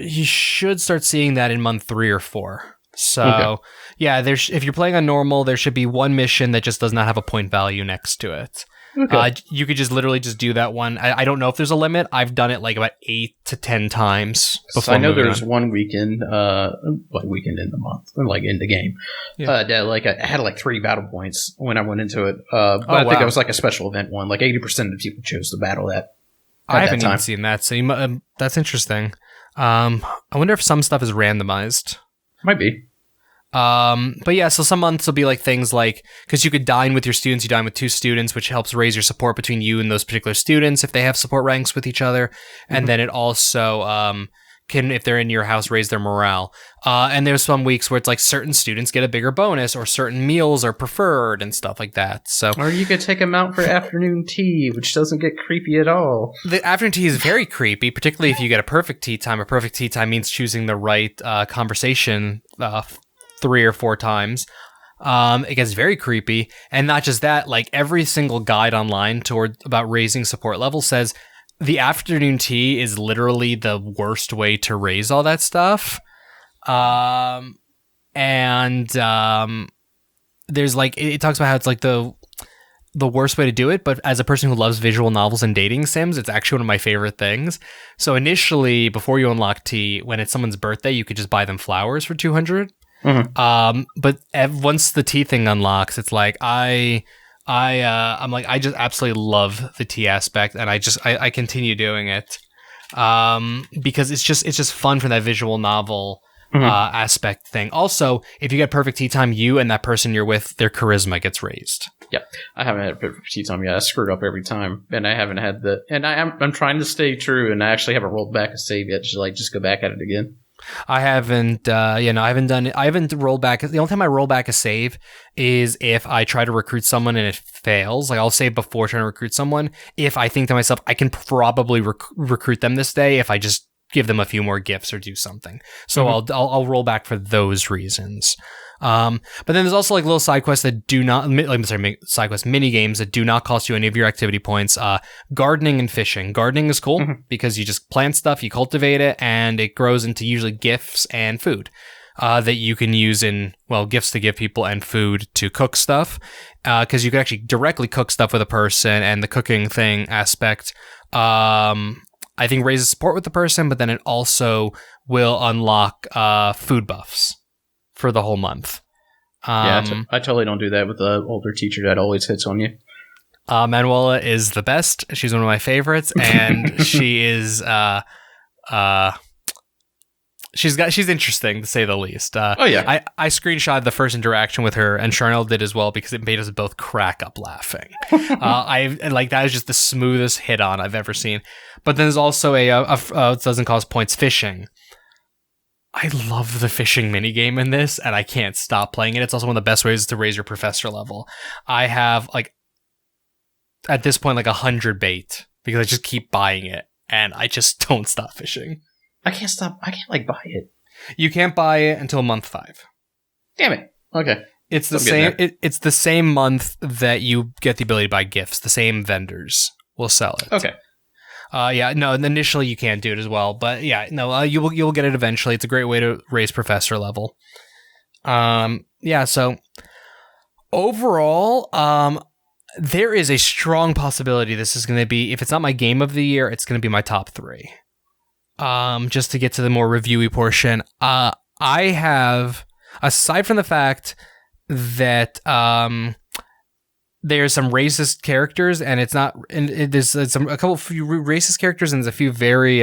You should start seeing that in month 3 or 4. So, yeah, if you're playing on normal, there should be one mission that just does not have a point value next to it. Okay. You could just literally just do that one. I don't know if there's a limit. I've done it like about 8 to 10 times before. So I know there's one weekend, weekend in the month, like in the game. Yeah. That I had like 3 battle points when I went into it. But I think it was like a special event one. Like 80% of the people chose to battle that. I haven't even seen that. So that's interesting. I wonder if some stuff is randomized. Might be. But yeah, so some months will be like things like, because you could dine with your students, you dine with 2 students, which helps raise your support between you and those particular students if they have support ranks with each other. Mm-hmm. And then it also can, if they're in your house, raise their morale. And there's some weeks where it's like certain students get a bigger bonus, or certain meals are preferred and stuff like that. So, or you could take them out for afternoon tea, which doesn't get creepy at all. The afternoon tea is very creepy, particularly if you get a perfect tea time. A perfect tea time means choosing the right conversation 3 or 4 times. It gets very creepy. And not just that, like every single guide online about raising support level says the afternoon tea is literally the worst way to raise all that stuff. There's like, it talks about how it's like the worst way to do it, but as a person who loves visual novels and dating sims, it's actually one of my favorite things. So initially, before you unlock tea, when it's someone's birthday, you could just buy them flowers for 200. Mm-hmm. But once the tea thing unlocks, it's like I'm like, I just absolutely love the tea aspect, and I continue doing it because it's just fun for that visual novel aspect thing. Also, if you get perfect tea time, you and that person you're with, their charisma gets raised. Yeah, I haven't had perfect tea time yet. I screwed up every time, and I haven't had I'm trying to stay true, and I actually haven't rolled back a save yet. Just go back at it again. I haven't, I haven't done it. I haven't rolled back. The only time I roll back a save is if I try to recruit someone and it fails. Like I'll save before trying to recruit someone. If I think to myself, I can probably recruit them this day if I just give them a few more gifts or do something. So I'll roll back for those reasons. But then there's also like little side quests that do not, side quests, mini games that do not cost you any of your activity points. Gardening and fishing. Gardening is cool because you just plant stuff, you cultivate it, and it grows into usually gifts and food that you can use gifts to give people and food to cook stuff. Because you can actually directly cook stuff with a person, and the cooking thing aspect, I think raises support with the person, but then it also will unlock food buffs for the whole month. I totally don't do that with the older teacher that always hits on you. Manuela is the best. She's one of my favorites, and she is she's interesting to say the least. I screenshotted the first interaction with her, and Charnel did as well because it made us both crack up laughing. That is just the smoothest hit on I've ever seen. But then there's also it doesn't cost points, fishing. I love the fishing minigame in this, and I can't stop playing it. It's also one of the best ways to raise your professor level. I have, at this point, 100 bait, because I just keep buying it, and I just don't stop fishing. I can't buy it. You can't buy it until month 5. Damn it. Okay. It's the same. It's the same month that you get the ability to buy gifts. The same vendors will sell it. Okay. Initially you can't do it as well, but you will get it eventually. It's a great way to raise professor level. So overall, there is a strong possibility this is going to be, if it's not my game of the year, it's going to be my top 3. Just to get to the more reviewy portion, I have aside from the fact that there's some racist characters, and it's not. And there's a few racist characters, and there's a few very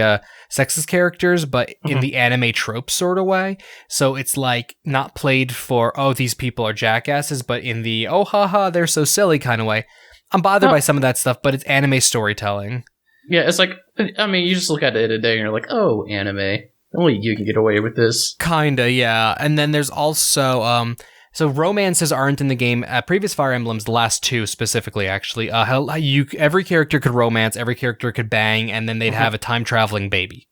sexist characters, but in the anime trope sort of way. So it's like not played for these people are jackasses, but in the haha they're so silly kind of way. I'm bothered by some of that stuff, but it's anime storytelling. Yeah, it's like, I mean, you just look at it today and you're like, oh, anime. Only you can get away with this. Kinda, yeah. And then there's also so romances aren't in the game. Previous Fire Emblems, the last two specifically, actually, every character could romance, every character could bang, and then they'd have a time-traveling baby.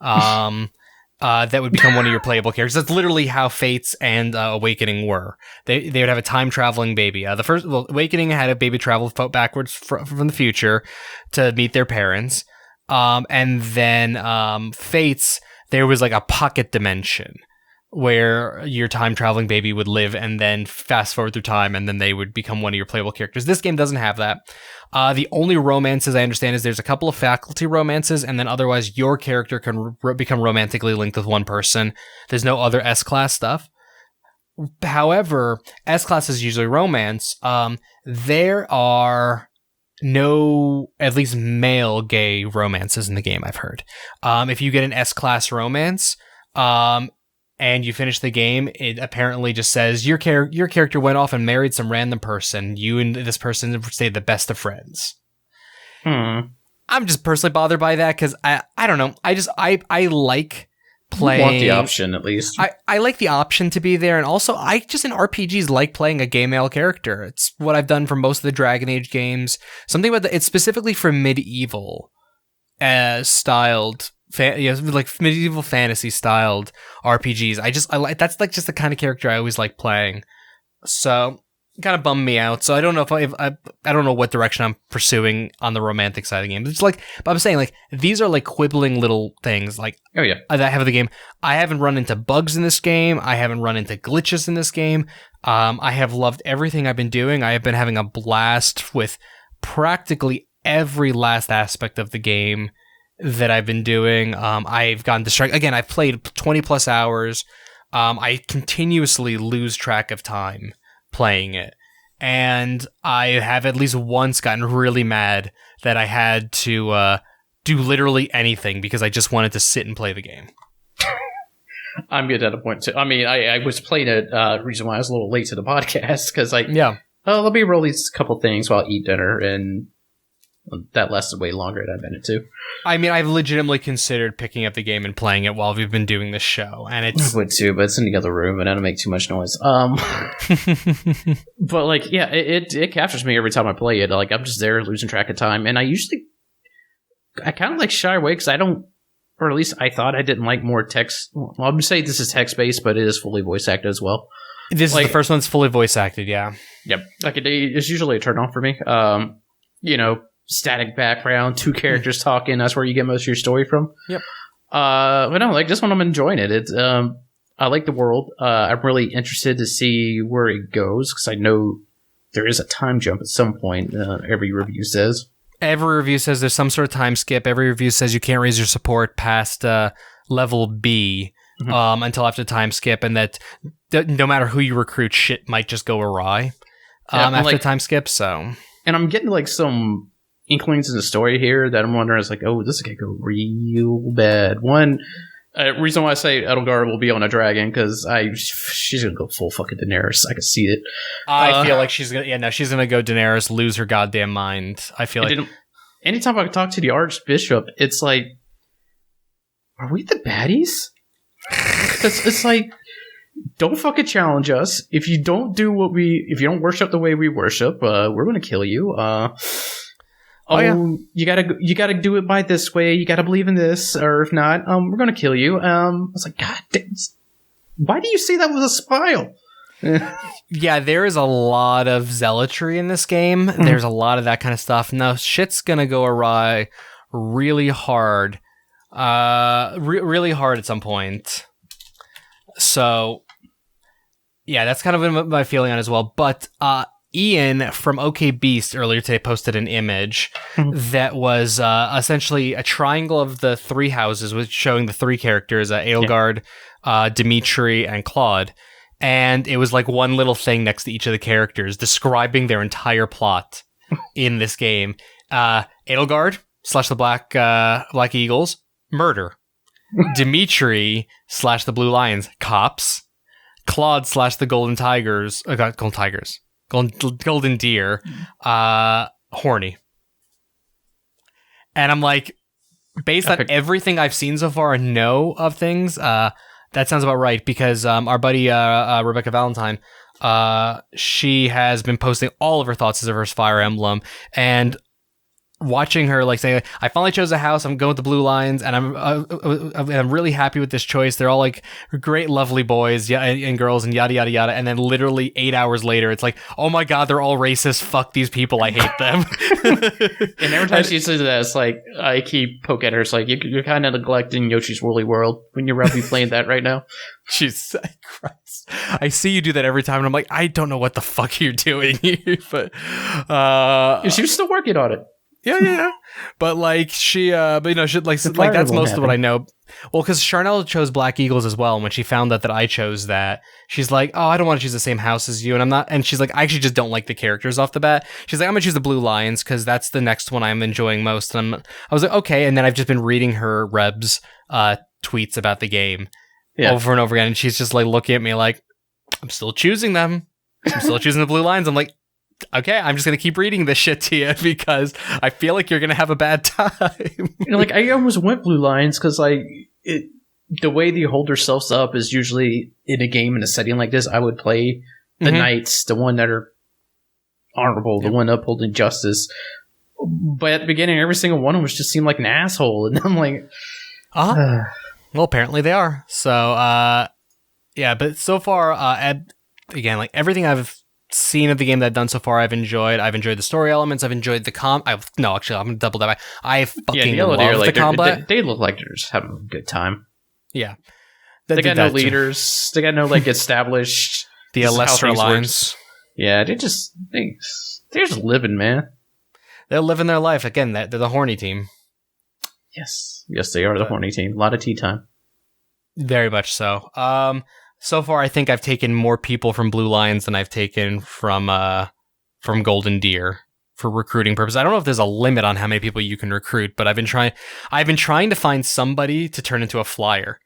That would become one of your playable characters. That's literally how Fates and Awakening were. They would have a time-traveling baby. The first Awakening had a baby travel backwards from the future to meet their parents. And then Fates, there was like a pocket dimension where your time-traveling baby would live and then fast forward through time, and then they would become one of your playable characters. This game doesn't have that. The only romances I understand is there's a couple of faculty romances, and then otherwise your character can become romantically linked with one person. There's no other S-Class stuff. However, S-Class is usually romance. There are no, at least male gay romances in the game, I've heard. If you get an S-Class romance, and you finish the game, it apparently just says your character went off and married some random person. You and this person stayed the best of friends. I'm just personally bothered by that because I don't know. I like playing. You want the option at least. I like the option to be there, and also I just in RPGs like playing a gay male character. It's what I've done for most of the Dragon Age games. Something about it's specifically for medieval styled. Like medieval fantasy styled RPGs. I like that's like just the kind of character I always like playing. So kind of bummed me out. So I don't know if I don't know what direction I'm pursuing on the romantic side of the game. It's like, but I'm saying like these are like quibbling little things like that I have the game. I haven't run into bugs in this game. I haven't run into glitches in this game. I have loved everything I've been doing. I have been having a blast with practically every last aspect of the game that I've been doing. I've gotten distracted. Again, I've played 20 plus hours. I continuously lose track of time playing it. And I have at least once gotten really mad that I had to do literally anything because I just wanted to sit and play the game. I'm good at a point too. I mean, I was playing it, reason why I was a little late to the podcast, because let me roll these couple things while I eat dinner, and that lasted way longer than I meant it to. I mean, I've legitimately considered picking up the game and playing it while we've been doing this show, and it's... I would too, but it's in the other room, and I don't make too much noise. But, like, yeah, it captures me every time I play it. Like, I'm just there losing track of time, and I kind of, like, shy away, because I don't... Or at least I thought I didn't like more text... Well, I'm going to say this is text-based, but it is fully voice-acted as well. This is the first one that's fully voice-acted, yeah. Yep. Like, it's usually a turn-off for me. Static background, two characters talking. That's where you get most of your story from. Yep. But no, like this one, I'm enjoying it. It's I like the world. I'm really interested to see where it goes because I know there is a time jump at some point. Every review says. Every review says there's some sort of time skip. Every review says you can't raise your support past level B until after the time skip, and that no matter who you recruit, shit might just go awry after the time skip. So, and I'm getting like some inklings in the story here that I'm wondering is like, oh, this is gonna go real bad. One reason why I say Edelgard will be on a dragon because she's gonna go full fucking Daenerys. I can see it. I feel like she's gonna go Daenerys, lose her goddamn mind. I feel like anytime I talk to the Archbishop, it's like, are we the baddies? It's like, don't fucking challenge us. If you don't if you don't worship the way we worship, we're gonna kill you. You gotta do it by this way. You gotta believe in this, or if not, we're gonna kill you. I was like, God, why do you say that with a smile? Yeah, there is a lot of zealotry in this game. There's a lot of that kind of stuff. Now, shit's gonna go awry really hard, really hard at some point. So, yeah, that's kind of my feeling on it as well. But Ian from OK Beast earlier today posted an image that was essentially a triangle of the three houses, with showing the three characters, Edelgard, Dimitri, and Claude. And it was like one little thing next to each of the characters describing their entire plot in this game. Edelgard / the Black Eagles, murder. Dimitri / the Blue Lions, cops. Claude / the Golden Tigers, Golden Deer, horny. And I'm like, based on everything I've seen so far and know of things, that sounds about right, because our buddy Rebecca Valentine, she has been posting all of her thoughts as of her Fire Emblem, and watching her like saying, I finally chose a house, I'm going with the Blue Lions, and I'm really happy with this choice. They're all like great, lovely boys and girls and yada yada yada. And then literally 8 hours later, it's like, oh my god, they're all racist. Fuck these people. I hate them. And every time she says that, it's like I keep poking at her. It's like you're kind of neglecting Yoshi's Woolly World when you're probably playing that right now. Jesus Christ. I see you do that every time, and I'm like, I don't know what the fuck you're doing here, but she was still working on it. Yeah. But like but you know, like that's most of what I know. Well, because Charnel chose Black Eagles as well, and when she found out that I chose that, she's like, oh, I don't want to choose the same house as you, and I'm not. And she's like, I actually just don't like the characters off the bat. She's like, I'm gonna choose the Blue Lions because that's the next one I'm enjoying most. And I was like, okay. And then I've just been reading her Reb's tweets about the game over and over again, and she's just like looking at me like, I'm still choosing them. I'm still choosing the Blue Lions. I'm like, okay, I'm just going to keep reading this shit to you because I feel like you're going to have a bad time. Like, I almost went Blue Lions because, like, the way they hold themselves up is usually in a game in a setting like this. I would play the Knights, the one that are honorable, the one upholding justice. But at the beginning, every single one of them was just seemed like an asshole. And I'm like, well, apparently they are. So, yeah, but so far, again, like everything I've seen of the game that I've done so far, I've enjoyed. I've enjoyed the story elements. I've enjoyed the no, actually, I'm gonna double that back. I fucking love the combat. They look like they're just having a good time. Yeah, they got no leaders. They got no like established the Lesser Alliance. Yeah, they're just living, man. They're living their life again. They're the horny team. Yes, they are the horny team. A lot of tea time. Very much so. So far, I think I've taken more people from Blue Lions than I've taken from Golden Deer for recruiting purposes. I don't know if there's a limit on how many people you can recruit, but I've been trying to find somebody to turn into a flyer.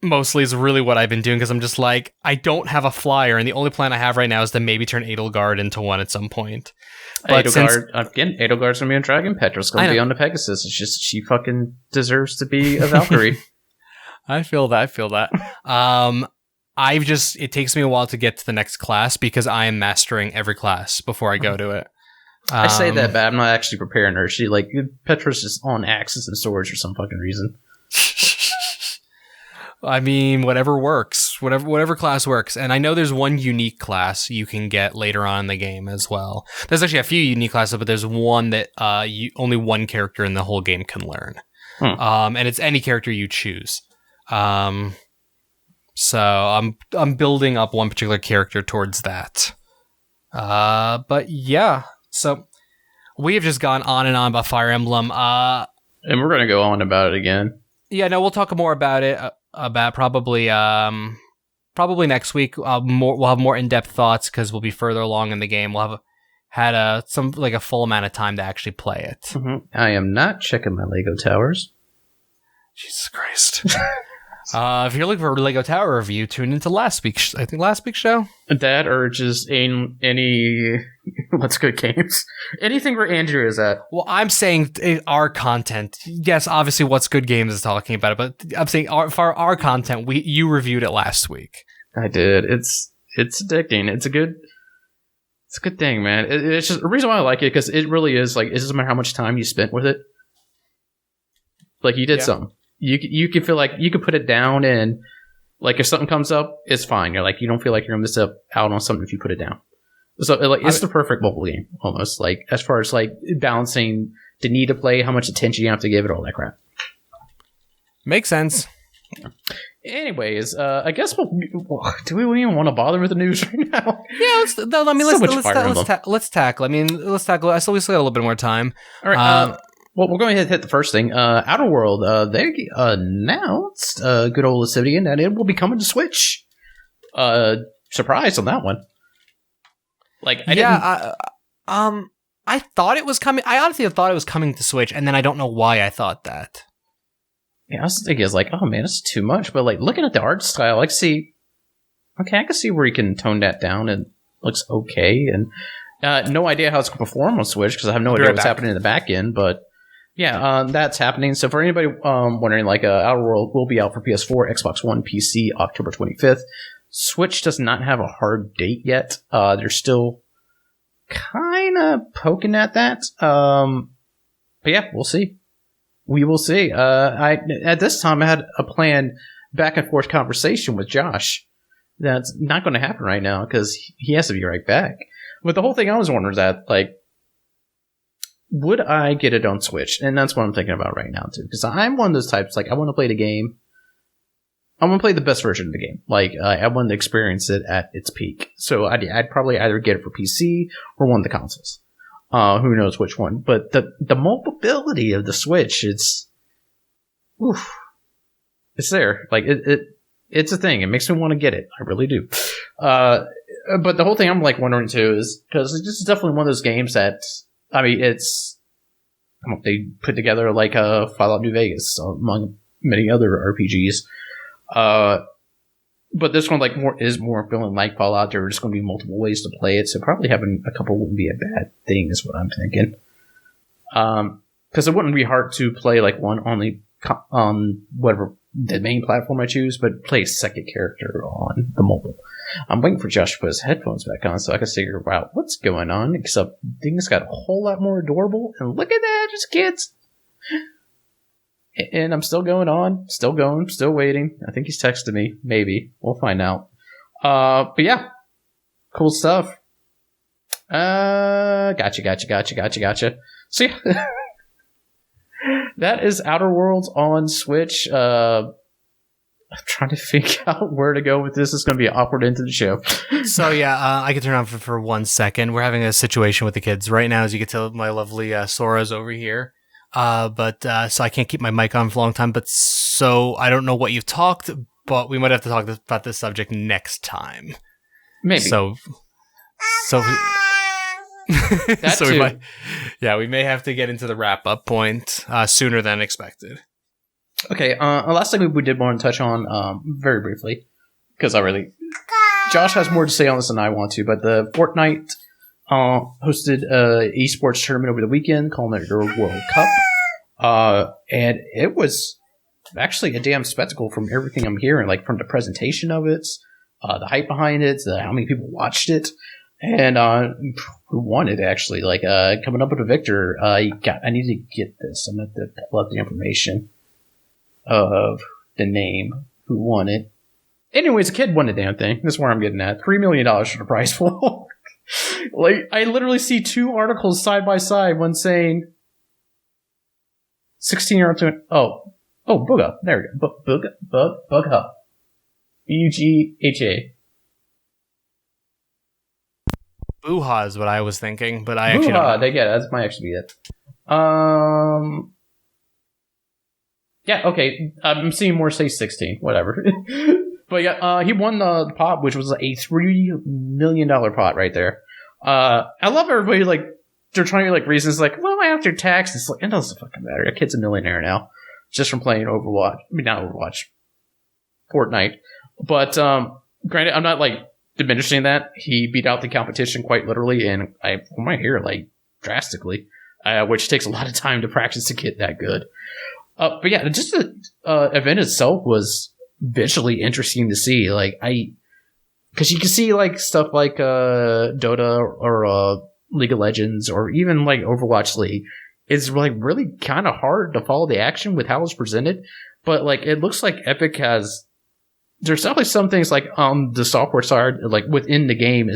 Mostly is really what I've been doing, because I'm just like, I don't have a flyer, and the only plan I have right now is to maybe turn Edelgard into one at some point. But Edelgard's gonna be on Dragon. Petra's gonna be on the Pegasus. It's just she fucking deserves to be a Valkyrie. I feel that. It takes me a while to get to the next class because I am mastering every class before I go to it. I say that, but I'm not actually preparing her. She Petra's just on axes and swords for some fucking reason. I mean, whatever works, whatever class works. And I know there's one unique class you can get later on in the game as well. There's actually a few unique classes, but there's one that only one character in the whole game can learn. And it's any character you choose. So I'm building up one particular character towards that. But yeah, so we have just gone on and on about Fire Emblem. And we're gonna go on about it again. Yeah, no, we'll talk more about it. About probably next week. We'll have more in-depth thoughts because we'll be further along in the game. We'll have had a full amount of time to actually play it. Mm-hmm. I am not checking my Lego towers. Jesus Christ. If you're looking for a Lego Tower review, tune into last week's show. That or just any What's Good Games. Anything where Andrew is at. Well, I'm saying our content. Yes, obviously What's Good Games is talking about it, but I'm saying for our content, you reviewed it last week. I did. It's addicting. It's a good thing, man. It's just the reason why I like it, because it really is like, it doesn't matter how much time you spent with it. Like, you did something. You can feel like you could put it down, and like if something comes up, it's fine. You're like, you don't feel like you're gonna miss out on something if you put it down. So it's the perfect mobile game almost. Like as far as like balancing the need to play, how much attention you have to give it, all that crap. Makes sense. Anyways, I guess do we even want to bother with the news right now? Yeah, let's tackle. I mean, let's tackle. I still got a little bit more time. All right. Well, we're going to hit the first thing. Outer World. They announced good old Obsidian that it will be coming to Switch. Surprise on that one. Like, I thought it was coming. I honestly thought it was coming to Switch, and then I don't know why I thought that. Yeah, I was thinking, it's like, oh man, it's too much. But like looking at the art style, I can see where you can tone that down. And looks okay. And no idea how it's going to perform on Switch because I have no idea what's happening in the back end. But yeah, that's happening. So for anybody wondering, like, Outer World will be out for PS4, Xbox One, PC, October 25th. Switch does not have a hard date yet. They're still kind of poking at that. But yeah, we'll see. We will see. At this time, I had a planned back and forth conversation with Josh. That's not going to happen right now because he has to be right back. But the whole thing I was wondering is that, like, would I get it on Switch? And that's what I'm thinking about right now, too. Because I'm one of those types, like, I want to play the game. I want to play the best version of the game. Like, I want to experience it at its peak. So I'd probably either get it for PC or one of the consoles. Who knows which one. But the mobility of the Switch, it's there. Like, it's a thing. It makes me want to get it. I really do. But the whole thing I'm, like, wondering, too, is because this is definitely one of those games that, I mean, they put together, like, Fallout New Vegas, among many other RPGs. But this one, like, is more feeling like Fallout. There are just going to be multiple ways to play it, so probably having a couple wouldn't be a bad thing, is what I'm thinking. Because it wouldn't be hard to play, like, one only on whatever the main platform I choose, but play a second character on the mobile. I'm waiting for Josh to put his headphones back on so I can figure out what's going on, except things got a whole lot more adorable, and look at that, just kids. And I'm still going on, still waiting. I think he's texted me. Maybe. We'll find out. But yeah. Cool stuff. Gotcha. So yeah. That is Outer Worlds on Switch. I'm trying to figure out where to go with this. It's going to be an awkward end to the show. So yeah, I can turn on for 1 second. We're having a situation with the kids right now. As you can tell, my lovely Sora's over here. But so I can't keep my mic on for a long time. But so I don't know what you've talked, but we might have to talk about this subject next time. Maybe. So that so too. We may have to get into the wrap up point sooner than expected. Okay. Last thing we did want to touch on very briefly, because Josh has more to say on this than I want to. But the Fortnite hosted an esports tournament over the weekend, calling it their World Cup. And it was actually a damn spectacle from everything I'm hearing, like from the presentation of it, the hype behind it, how many people watched it, and who won it, actually. Like, coming up with a victor, I need to get this. I'm going to pull up the information of the name who won it. Anyways, a kid won the damn thing. That's where I'm getting at. $3 million for the prize pool. Like, I literally see two articles side by side, one saying 16-year-old Bugha. There we go. Bugha. Bugha. Booha is what I was thinking, but I actually don't know. That might actually be it. Yeah, okay. I'm seeing more say 16. Whatever. But yeah, he won the pot, which was a $3 million pot right there. I love everybody, like, they're trying to, like, reasons like, well, after tax, it's like, it doesn't fucking matter. A kid's a millionaire now, just from playing Overwatch. I mean, not Overwatch, Fortnite. But, granted, I'm not, like, diminishing that. He beat out the competition quite literally, and from my hair, like, drastically, which takes a lot of time to practice to get that good. But yeah, just the event itself was visually interesting to see. Like, because you can see, like, stuff like Dota or League of Legends or even like Overwatch League. It's like really kind of hard to follow the action with how it's presented, but like it looks like Epic has. There's definitely some things like on the software side, like within the game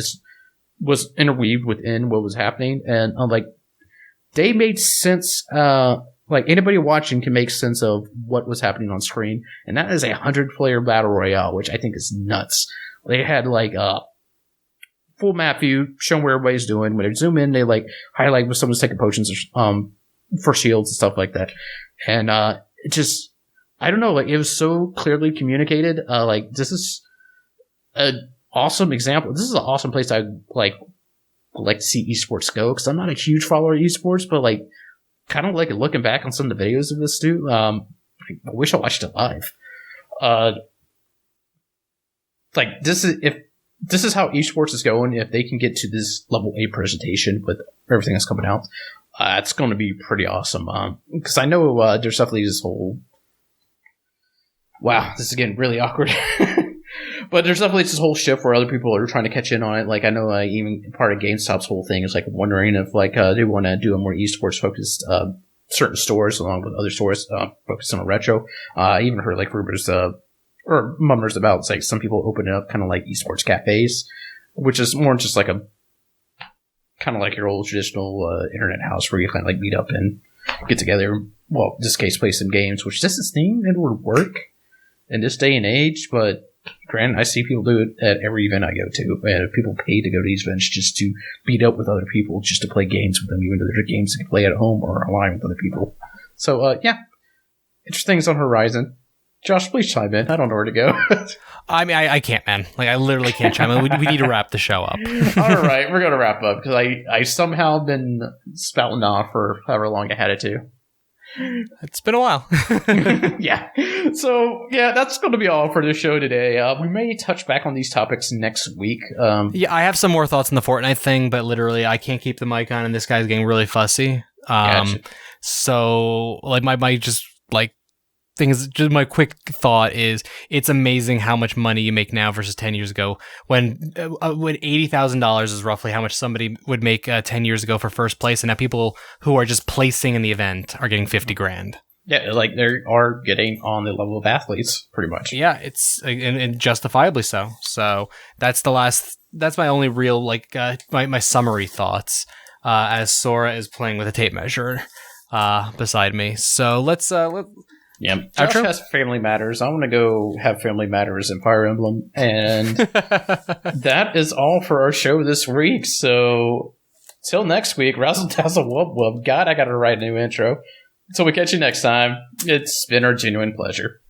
was interweaved within what was happening, and like they made sense like anybody watching can make sense of what was happening on screen, and that is a 100-player battle royale, which I think is nuts. They had like a full map view showing where everybody's doing. When they zoom in, they like highlight when someone's taking potions for shields and stuff like that. And it just, I don't know, like it was so clearly communicated. Like this is an awesome example. This is an awesome place I like to see esports go, because I'm not a huge follower of esports, but like kind of like looking back on some of the videos of this dude. I wish I watched it live. Like this is how esports is going. If they can get to this level A presentation with everything that's coming out, it's going to be pretty awesome. Because I know there's definitely this whole. Wow, this is getting really awkward. But there's definitely this whole shift where other people are trying to catch in on it. Like I know even part of GameStop's whole thing is like wondering if like they want to do a more esports focused certain stores along with other stores focused on retro. I even heard like rumors or murmurs about it's like some people open up kind of like esports cafes, which is more just like a kind of like your old traditional internet house where you kind of like meet up and get together. Well, in this case, play some games, which this is thing that would work in this day and age, but. Granted, I see people do it at every event I go to, and people pay to go to these events just to beat up with other people, just to play games with them, even though they're games they can play at home or online with other people. So, yeah, interesting things on the horizon. Josh, please chime in. I don't know where to go. I mean, I can't, man. Like, I literally can't chime in. We need to wrap the show up. All right, we're going to wrap up, because I somehow been spouting off for however long I had it to. It's been a while. Yeah. So, yeah, that's going to be all for the show today. We may touch back on these topics next week. Yeah, I have some more thoughts on the Fortnite thing, but literally I can't keep the mic on, and this guy's getting really fussy. Gotcha. So, like, my just, like, things, just my quick thought is it's amazing how much money you make now versus 10 years ago when $80,000 is roughly how much somebody would make 10 years ago for first place, and now people who are just placing in the event are getting 50 grand. Yeah, like they are getting on the level of athletes, pretty much. Yeah, it's and justifiably so. So that's my only real like my summary thoughts as Sora is playing with a tape measure beside me. So let's yeah, Josh has Family Matters. I want to go have Family Matters in Fire Emblem. And that is all for our show this week. So, till next week, Razzle Dazzle Wub Wub. God, I got to write a new intro. Until we catch you next time, it's been our genuine pleasure.